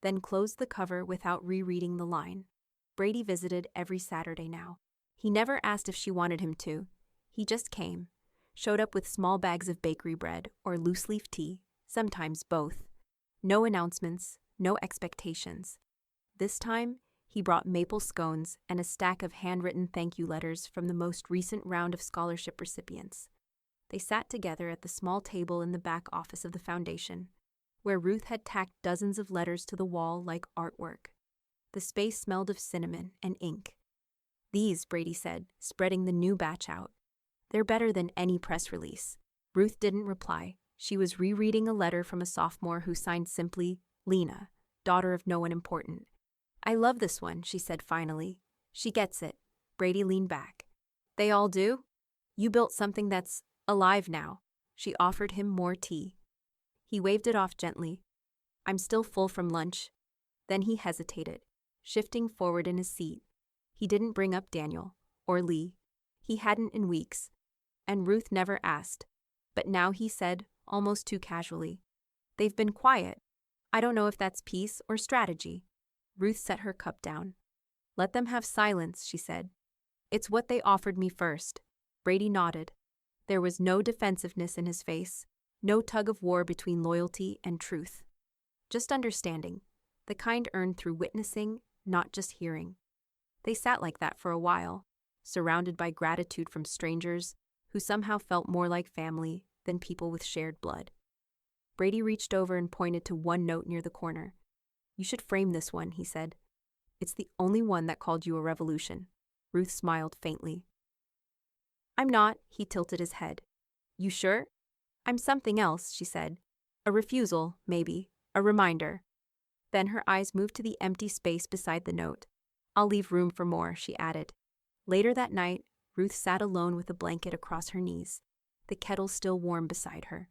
Speaker 1: Then closed the cover without rereading the line. Brady visited every Saturday now. He never asked if she wanted him to. He just came, showed up with small bags of bakery bread or loose-leaf tea, sometimes both. No announcements, no expectations. This time, he brought maple scones and a stack of handwritten thank you letters from the most recent round of scholarship recipients. They sat together at the small table in the back office of the foundation, where Ruth had tacked dozens of letters to the wall like artwork. The space smelled of cinnamon and ink. "These," Brady said, spreading the new batch out. "They're better than any press release." Ruth didn't reply. She was rereading a letter from a sophomore who signed simply, "Lena, daughter of no one important." "I love this one," she said finally. "She gets it." Brady leaned back. "They all do? You built something that's alive now." She offered him more tea. He waved it off gently. "I'm still full from lunch." Then he hesitated, shifting forward in his seat. He didn't bring up Daniel or Lee. He hadn't in weeks, and Ruth never asked. But now he said, almost too casually, "They've been quiet. I don't know if that's peace or strategy." Ruth set her cup down. "Let them have silence," she said. "It's what they offered me first." Brady nodded. There was no defensiveness in his face, no tug of war between loyalty and truth. Just understanding, the kind earned through witnessing, not just hearing. They sat like that for a while, surrounded by gratitude from strangers who somehow felt more like family than people with shared blood. Brady reached over and pointed to one note near the corner. "You should frame this one," he said. "It's the only one that called you a revolution." Ruth smiled faintly. "I'm not," he tilted his head. "You sure?" "I'm something else," she said. "A refusal, maybe. A reminder." Then her eyes moved to the empty space beside the note. "I'll leave room for more," she added. Later that night, Ruth sat alone with a blanket across her knees, the kettle still warm beside her.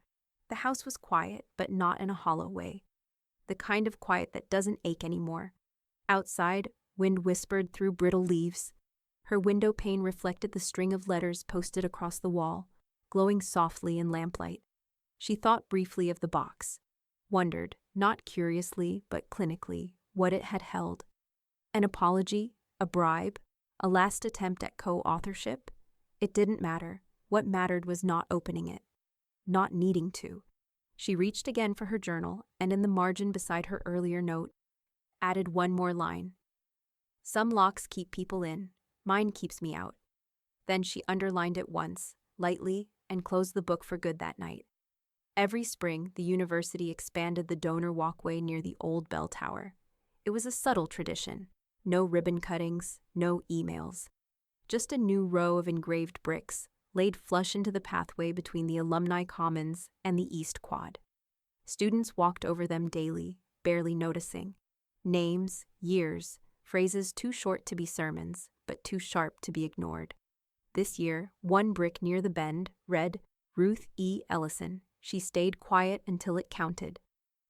Speaker 1: The house was quiet, but not in a hollow way. The kind of quiet that doesn't ache anymore. Outside, wind whispered through brittle leaves. Her window pane reflected the string of letters posted across the wall, glowing softly in lamplight. She thought briefly of the box. Wondered, not curiously, but clinically, what it had held. An apology, a bribe, a last attempt at co-authorship? It didn't matter. What mattered was not opening it, not needing to. She reached again for her journal, and in the margin beside her earlier note, added one more line. Some locks keep people in, mine keeps me out. Then she underlined it once, lightly, and closed the book for good that night. Every spring, the university expanded the donor walkway near the old bell tower. It was a subtle tradition. No ribbon cuttings, no emails. Just a new row of engraved bricks, laid flush into the pathway between the alumni commons and the East Quad. Students walked over them daily, barely noticing. Names, years, phrases too short to be sermons, but too sharp to be ignored. This year, one brick near the bend read, Ruth E. Ellison. She stayed quiet until it counted.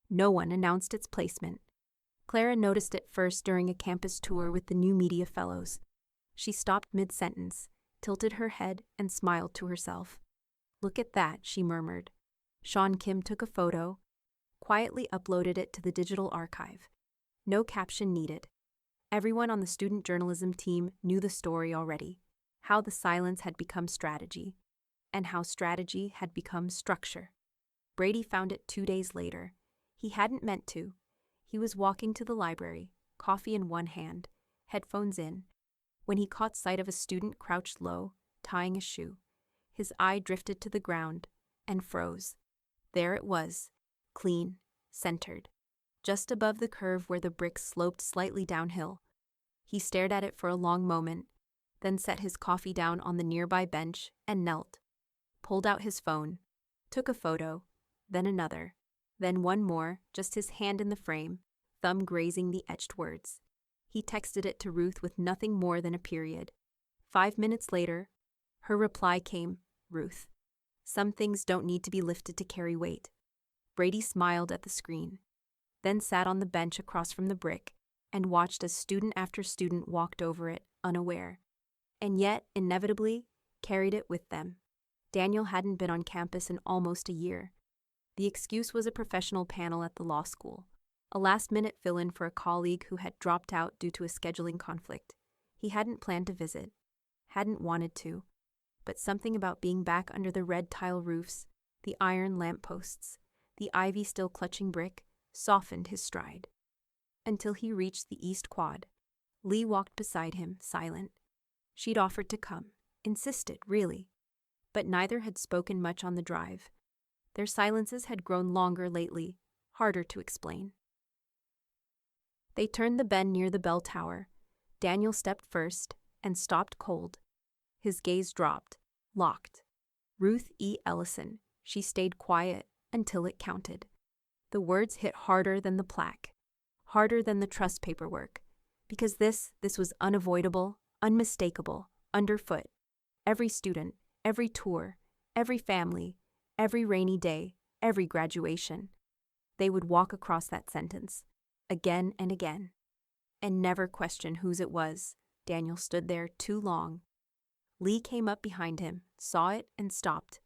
Speaker 1: No one announced its placement. Clara noticed it first during a campus tour with the new media fellows. She stopped mid-sentence, tilted her head, and smiled to herself. Look at that, she murmured. Sean Kim took a photo, quietly uploaded it to the digital archive. No caption needed. Everyone on the student journalism team knew the story already, how the silence had become strategy, and how strategy had become structure. Brady found it 2 days later. He hadn't meant to. He was walking to the library, coffee in one hand, headphones in, when he caught sight of a student crouched low, tying a shoe. His eye drifted to the ground and froze. There it was, clean, centered, just above the curve where the brick sloped slightly downhill. He stared at it for a long moment, then set his coffee down on the nearby bench and knelt, pulled out his phone, took a photo, then another, then one more, just his hand in the frame, thumb grazing the etched words. He texted it to Ruth with nothing more than a period. 5 minutes later, her reply came, Ruth. Some things don't need to be lifted to carry weight. Brady smiled at the screen, then sat on the bench across from the brick and watched as student after student walked over it, unaware, and yet, inevitably, carried it with them. Daniel hadn't been on campus in almost a year. The excuse was a professional panel at the law school, a last-minute fill-in for a colleague who had dropped out due to a scheduling conflict. He hadn't planned to visit, hadn't wanted to, but something about being back under the red tile roofs, the iron lampposts, the ivy still clutching brick, softened his stride. Until he reached the East Quad. Lee walked beside him, silent. She'd offered to come, insisted, really. But neither had spoken much on the drive. Their silences had grown longer lately, harder to explain. They turned the bend near the bell tower. Daniel stepped first and stopped cold. His gaze dropped, locked. Ruth E. Ellison. She stayed quiet until it counted. The words hit harder than the plaque, harder than the trust paperwork, because this was unavoidable, unmistakable, underfoot. Every student, every tour, every family, every rainy day, every graduation. They would walk across that sentence, again and again, and never question whose it was. Daniel stood there too long. Lee came up behind him, saw it, and stopped,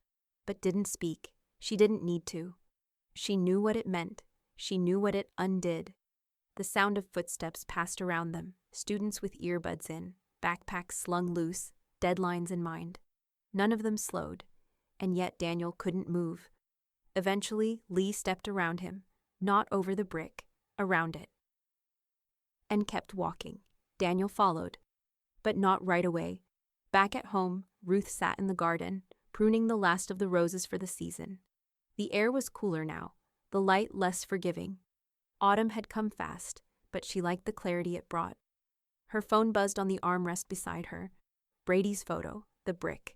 Speaker 1: but didn't speak. She didn't need to. She knew what it meant. She knew what it undid. The sound of footsteps passed around them, students with earbuds in, backpacks slung loose, deadlines in mind. None of them slowed, and yet Daniel couldn't move. Eventually, Lee stepped around him, not over the brick, around it, and kept walking. Daniel followed, but not right away. Back at home, Ruth sat in the garden, pruning the last of the roses for the season. The air was cooler now, the light less forgiving. Autumn had come fast, but she liked the clarity it brought. Her phone buzzed on the armrest beside her. Brady's photo, the brick.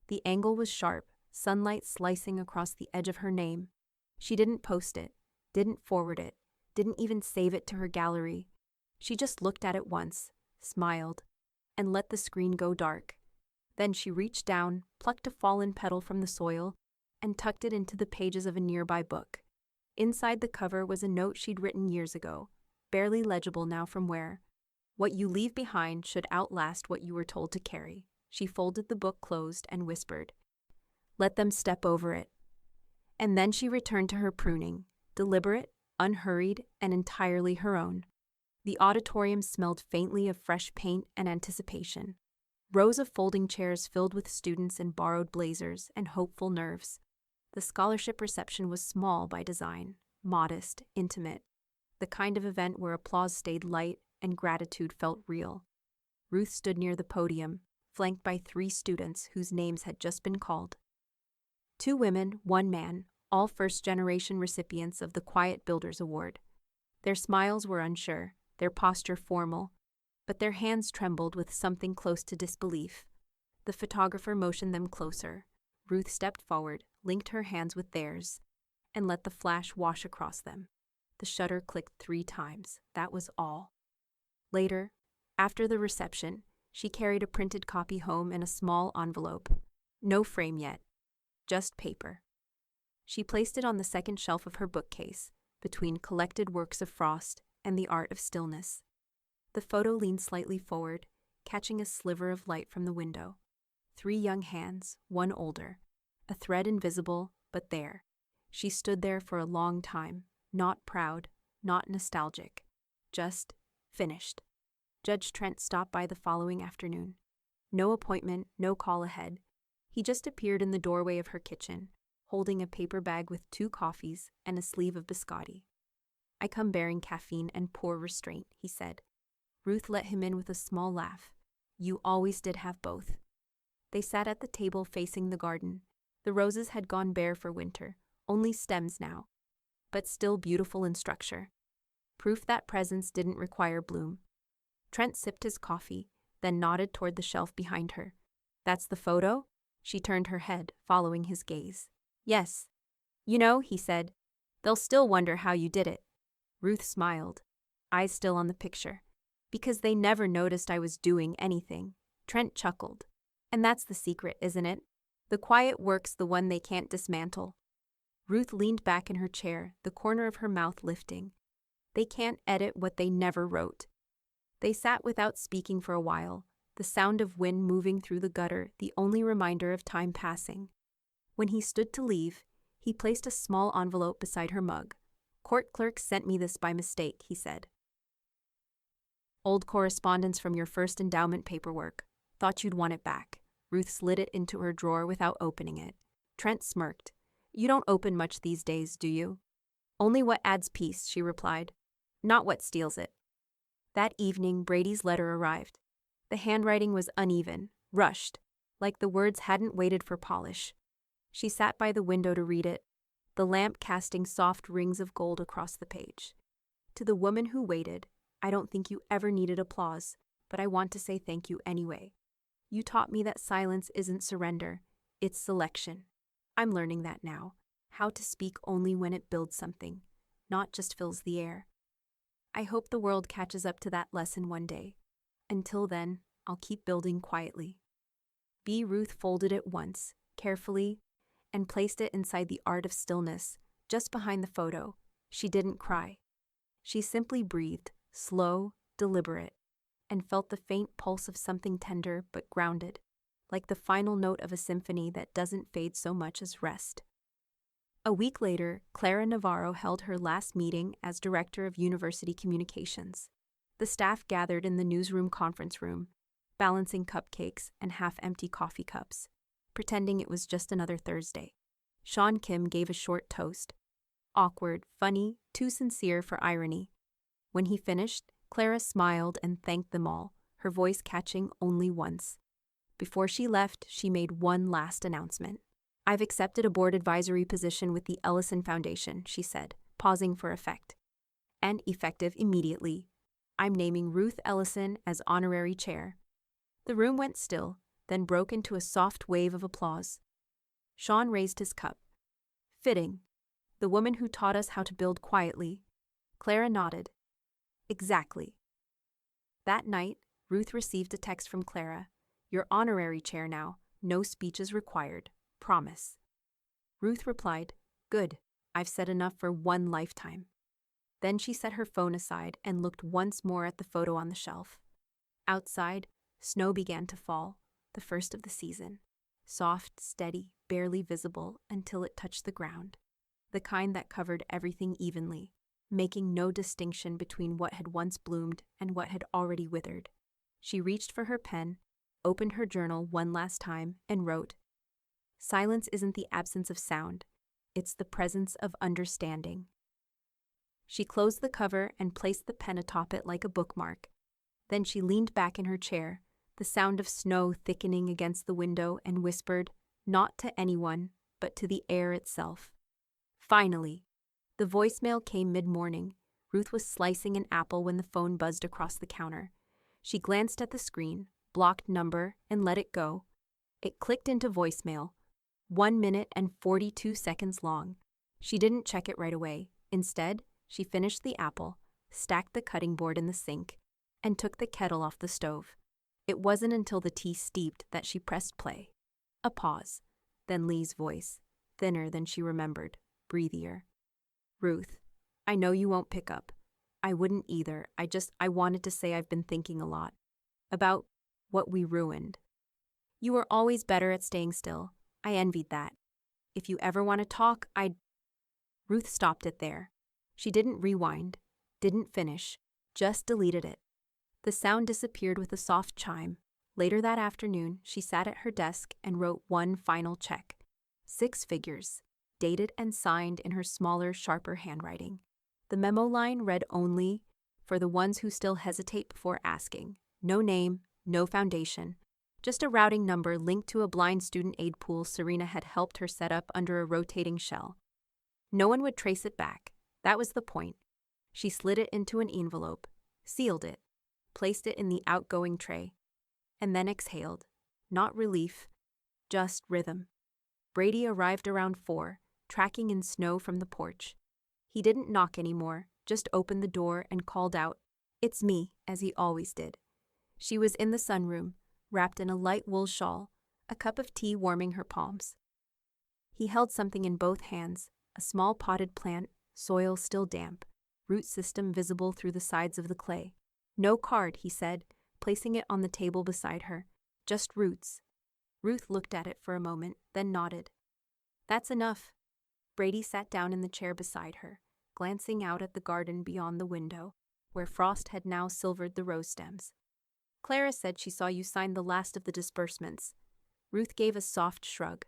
Speaker 1: The angle was sharp, sunlight slicing across the edge of her name. She didn't post it, didn't forward it, didn't even save it to her gallery. She just looked at it once, smiled, and let the screen go dark. Then she reached down, plucked a fallen petal from the soil, and tucked it into the pages of a nearby book. Inside the cover was a note she'd written years ago, barely legible now from where. What you leave behind should outlast what you were told to carry. She folded the book closed and whispered, "Let them step over it." And then she returned to her pruning, deliberate, unhurried, and entirely her own. The auditorium smelled faintly of fresh paint and anticipation. Rows of folding chairs filled with students in borrowed blazers and hopeful nerves. The scholarship reception was small by design, modest, intimate, the kind of event where applause stayed light and gratitude felt real. Ruth stood near the podium, flanked by 3 students whose names had just been called. 2 women, 1 man, all first-generation recipients of the Quiet Builders Award. Their smiles were unsure, their posture formal, but their hands trembled with something close to disbelief. The photographer motioned them closer. Ruth stepped forward, linked her hands with theirs, and let the flash wash across them. The shutter clicked 3 times. That was all. Later, after the reception, she carried a printed copy home in a small envelope. No frame yet, just paper. She placed it on the second shelf of her bookcase, between collected works of Frost and the art of stillness. The photo leaned slightly forward, catching a sliver of light from the window. 3 young hands, 1 older, a thread invisible, but there. She stood there for a long time, not proud, not nostalgic, just finished. Judge Trent stopped by the following afternoon. No appointment, no call ahead. He just appeared in the doorway of her kitchen, holding a paper bag with 2 coffees and a sleeve of biscotti. "I come bearing caffeine and poor restraint," he said. Ruth let him in with a small laugh. "You always did have both." They sat at the table facing the garden. The roses had gone bare for winter, only stems now, but still beautiful in structure. Proof that presence didn't require bloom. Trent sipped his coffee, then nodded toward the shelf behind her. "That's the photo?" She turned her head, following his gaze. "Yes." "You know," he said, "they'll still wonder how you did it." Ruth smiled, eyes still on the picture. "Because they never noticed I was doing anything." Trent chuckled. "And that's the secret, isn't it? The quiet work's the one they can't dismantle." Ruth leaned back in her chair, the corner of her mouth lifting. "They can't edit what they never wrote." They sat without speaking for a while, the sound of wind moving through the gutter the only reminder of time passing. When he stood to leave, he placed a small envelope beside her mug. "Court clerk sent me this by mistake," he said. "Old correspondence from your first endowment paperwork. Thought you'd want it back." Ruth slid it into her drawer without opening it. Trent smirked. "You don't open much these days, do you?" "Only what adds peace," she replied. "Not what steals it." That evening, Brady's letter arrived. The handwriting was uneven, rushed, like the words hadn't waited for polish. She sat by the window to read it, the lamp casting soft rings of gold across the page. "To the woman who waited, I don't think you ever needed applause, but I want to say thank you anyway. You taught me that silence isn't surrender, it's selection. I'm learning that now, how to speak only when it builds something, not just fills the air. I hope the world catches up to that lesson one day. Until then, I'll keep building quietly." B. Ruth folded it once, carefully, and placed it inside the art of stillness, just behind the photo. She didn't cry. She simply breathed, slow, deliberate, and felt the faint pulse of something tender but grounded, like the final note of a symphony that doesn't fade so much as rest. A week later, Clara Navarro held her last meeting as Director of University Communications. The staff gathered in the newsroom conference room, balancing cupcakes and half-empty coffee cups, pretending it was just another Thursday. Sean Kim gave a short toast. Awkward, funny, too sincere for irony. When he finished, Clara smiled and thanked them all, her voice catching only once. Before she left, she made one last announcement. "I've accepted a board advisory position with the Ellison Foundation," she said, pausing for effect. "And effective immediately. I'm naming Ruth Ellison as honorary chair." The room went still, then broke into a soft wave of applause. Sean raised his cup. "Fitting. The woman who taught us how to build quietly." Clara nodded. "Exactly." That night, Ruth received a text from Clara. "Your honorary chair now. No speeches required. Promise." Ruth replied, "Good. I've said enough for one lifetime." Then she set her phone aside and looked once more at the photo on the shelf. Outside, snow began to fall, the first of the season. Soft, steady, barely visible until it touched the ground. The kind that covered everything evenly. making no distinction between what had once bloomed and what had already withered. She reached for her pen, opened her journal one last time, and wrote, "Silence isn't the absence of sound, it's the presence of understanding." She closed the cover and placed the pen atop it like a bookmark. Then she leaned back in her chair, the sound of snow thickening against the window, and whispered, not to anyone, but to the air itself. Finally, the voicemail came mid-morning. Ruth was slicing an apple when the phone buzzed across the counter. She glanced at the screen, blocked number, and let it go. It clicked into voicemail, 1 minute and 42 seconds long. She didn't check it right away. Instead, she finished the apple, stacked the cutting board in the sink, and took the kettle off the stove. It wasn't until the tea steeped that she pressed play. A pause. Then Lee's voice, thinner than she remembered, breathier. "Ruth, I know you won't pick up. I wouldn't either. I wanted to say I've been thinking a lot. About what we ruined. You were always better at staying still. I envied that. If you ever want to talk, I'd..." Ruth stopped it there. She didn't rewind, didn't finish, just deleted it. The sound disappeared with a soft chime. Later that afternoon, she sat at her desk and wrote one final check. 6 figures, dated and signed in her smaller, sharper handwriting. The memo line read only, "For the ones who still hesitate before asking." No name, no foundation. Just a routing number linked to a blind student aid pool Serena had helped her set up under a rotating shell. No one would trace it back. That was the point. She slid it into an envelope, sealed it, placed it in the outgoing tray, and then exhaled. Not relief, just rhythm. Brady arrived around 4, tracking in snow from the porch. He didn't knock anymore, just opened the door and called out, "It's me," as he always did. She was in the sunroom, wrapped in a light wool shawl, a cup of tea warming her palms. He held something in both hands, a small potted plant, soil still damp, root system visible through the sides of the clay. "No card," he said, placing it on the table beside her. "Just roots." Ruth looked at it for a moment, then nodded. "That's enough." Brady sat down in the chair beside her, glancing out at the garden beyond the window, where frost had now silvered the rose stems. "Clara said she saw you sign the last of the disbursements." Ruth gave a soft shrug.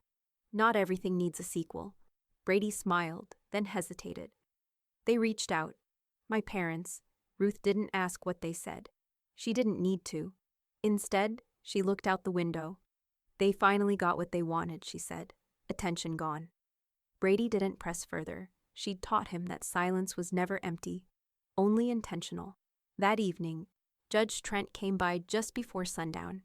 Speaker 1: "Not everything needs a sequel." Brady smiled, then hesitated. "They reached out. My parents." Ruth didn't ask what they said. She didn't need to. Instead, she looked out the window. "They finally got what they wanted," she said. "Attention gone." Brady didn't press further. She'd taught him that silence was never empty, only intentional. That evening, Judge Trent came by just before sundown.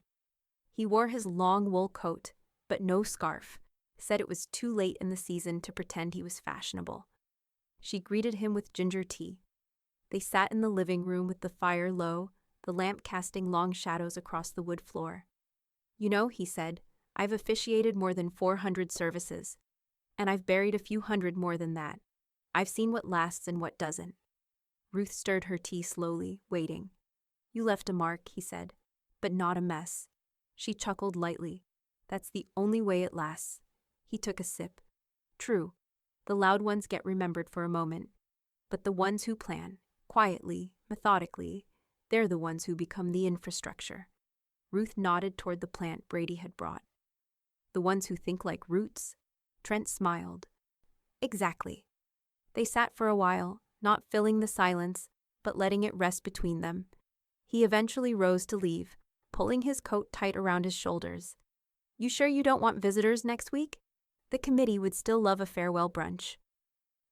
Speaker 1: He wore his long wool coat, but no scarf, said it was too late in the season to pretend he was fashionable. She greeted him with ginger tea. They sat in the living room with the fire low, the lamp casting long shadows across the wood floor. "You know," he said, "I've officiated more than 400 services, and I've buried a few hundred more than that. I've seen what lasts and what doesn't." Ruth stirred her tea slowly, waiting. "You left a mark," he said, "but not a mess." She chuckled lightly. "That's the only way it lasts." He took a sip. "True, the loud ones get remembered for a moment, but the ones who plan, quietly, methodically, they're the ones who become the infrastructure." Ruth nodded toward the plant Brady had brought. "The ones who think like roots?" Trent smiled. "Exactly." They sat for a while, not filling the silence, but letting it rest between them. He eventually rose to leave, pulling his coat tight around his shoulders. "You sure you don't want visitors next week? The committee would still love a farewell brunch."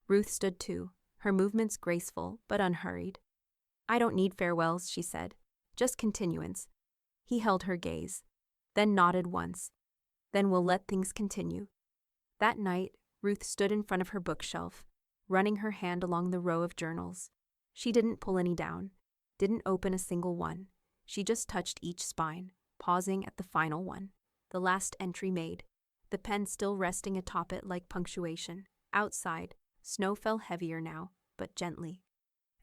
Speaker 1: Ruth stood too, her movements graceful but unhurried. "I don't need farewells," she said. "Just continuance." He held her gaze, then nodded once. "Then we'll let things continue." That night, Ruth stood in front of her bookshelf, running her hand along the row of journals. She didn't pull any down, didn't open a single one. She just touched each spine, pausing at the final one, the last entry made, the pen still resting atop it like punctuation. Outside, snow fell heavier now, but gently,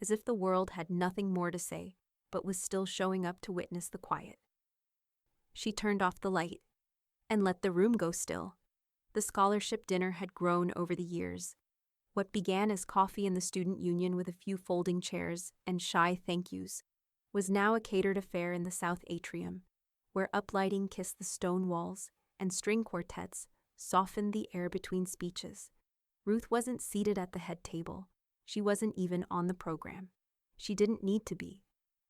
Speaker 1: as if the world had nothing more to say, but was still showing up to witness the quiet. She turned off the light and let the room go still. The scholarship dinner had grown over the years. What began as coffee in the student union with a few folding chairs and shy thank yous was now a catered affair in the south atrium, where uplighting kissed the stone walls and string quartets softened the air between speeches. Ruth wasn't seated at the head table. She wasn't even on the program. She didn't need to be.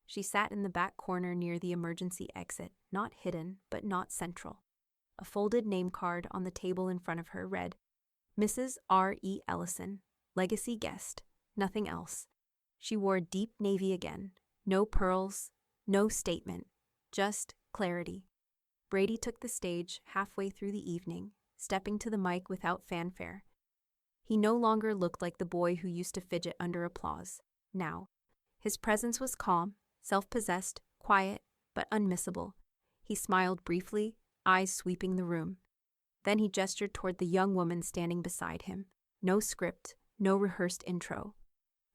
Speaker 1: She sat in the back corner near the emergency exit, not hidden, but not central. A folded name card on the table in front of her read, Mrs. R.E. Ellison, legacy guest, nothing else. She wore deep navy again, no pearls, no statement, just clarity. Brady took the stage halfway through the evening, stepping to the mic without fanfare. He no longer looked like the boy who used to fidget under applause. Now, his presence was calm, self-possessed, quiet, but unmissable. He smiled briefly, eyes sweeping the room. Then he gestured toward the young woman standing beside him. No script, no rehearsed intro.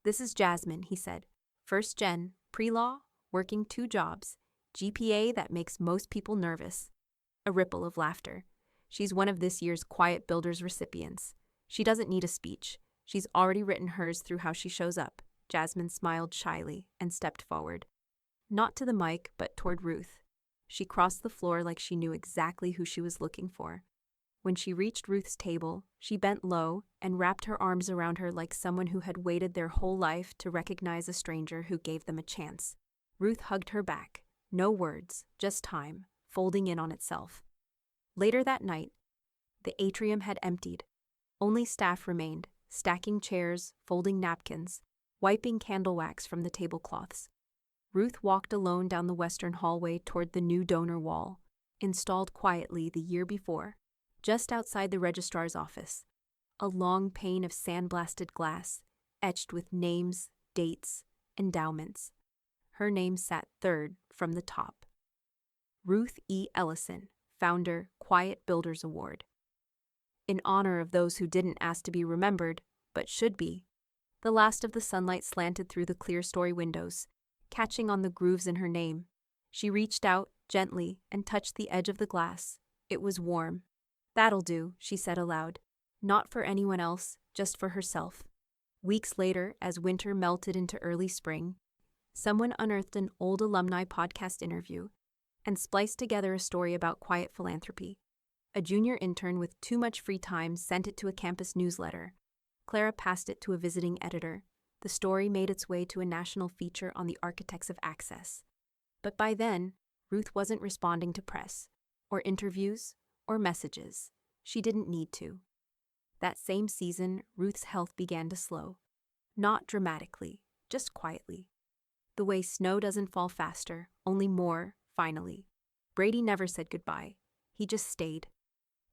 Speaker 1: "This is Jasmine," he said. "First gen, pre-law, working 2 jobs, GPA that makes most people nervous." A ripple of laughter. "She's one of this year's Quiet Builders recipients. She doesn't need a speech. She's already written hers through how she shows up." Jasmine smiled shyly and stepped forward. Not to the mic, but toward Ruth. She crossed the floor like she knew exactly who she was looking for. When she reached Ruth's table, she bent low and wrapped her arms around her like someone who had waited their whole life to recognize a stranger who gave them a chance. Ruth hugged her back. No words, just time, folding in on itself. Later that night, the atrium had emptied. Only staff remained, stacking chairs, folding napkins, wiping candle wax from the tablecloths. Ruth walked alone down the western hallway toward the new donor wall, installed quietly the year before, just outside the registrar's office. A long pane of sandblasted glass, etched with names, dates, endowments. Her name sat third from the top. Ruth E. Ellison, founder, Quiet Builders Award. In honor of those who didn't ask to be remembered, but should be. The last of the sunlight slanted through the clear-story windows, catching on the grooves in her name. She reached out, gently, and touched the edge of the glass. It was warm. "That'll do," she said aloud. Not for anyone else, just for herself. Weeks later, as winter melted into early spring, someone unearthed an old alumni podcast interview and spliced together a story about quiet philanthropy. A junior intern with too much free time sent it to a campus newsletter. Clara passed it to a visiting editor. The story made its way to a national feature on the Architects of Access. But by then, Ruth wasn't responding to press, or interviews, or messages. She didn't need to. That same season, Ruth's health began to slow. Not dramatically, just quietly. The way snow doesn't fall faster, only more, finally. Brady never said goodbye. He just stayed.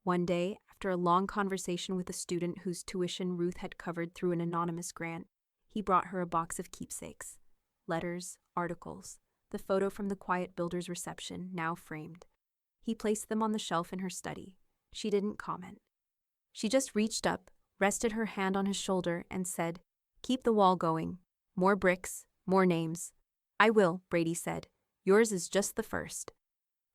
Speaker 1: One day, after a long conversation with a student whose tuition Ruth had covered through an anonymous grant, he brought her a box of keepsakes. Letters, articles, the photo from the Quiet Builders reception, now framed. He placed them on the shelf in her study. She didn't comment. She just reached up, rested her hand on his shoulder, and said, "Keep the wall going. More bricks, more names." "I will," Brady said. "Yours is just the first."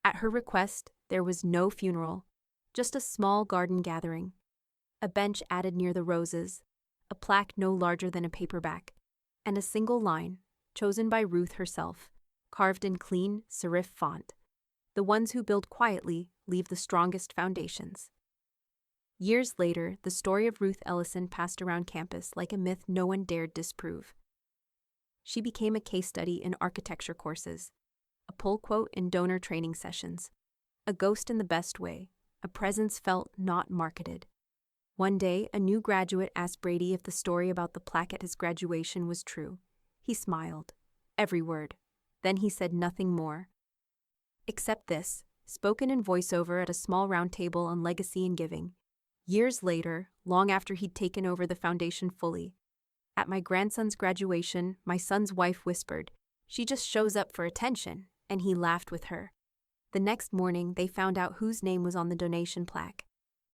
Speaker 1: At her request, there was no funeral, just a small garden gathering. A bench added near the roses, a plaque no larger than a paperback, and a single line, chosen by Ruth herself, carved in clean serif font. "The ones who build quietly leave the strongest foundations." Years later, the story of Ruth Ellison passed around campus like a myth no one dared disprove. She became a case study in architecture courses, a pull quote in donor training sessions, a ghost in the best way, a presence felt, not marketed. One day, a new graduate asked Brady if the story about the plaque at his graduation was true. He smiled. Every word. Then he said nothing more. Except this, spoken in voiceover at a small round table on legacy and giving. Years later, long after he'd taken over the foundation fully. "At my grandson's graduation, my son's wife whispered, 'She just shows up for attention,' and he laughed with her. The next morning, they found out whose name was on the donation plaque.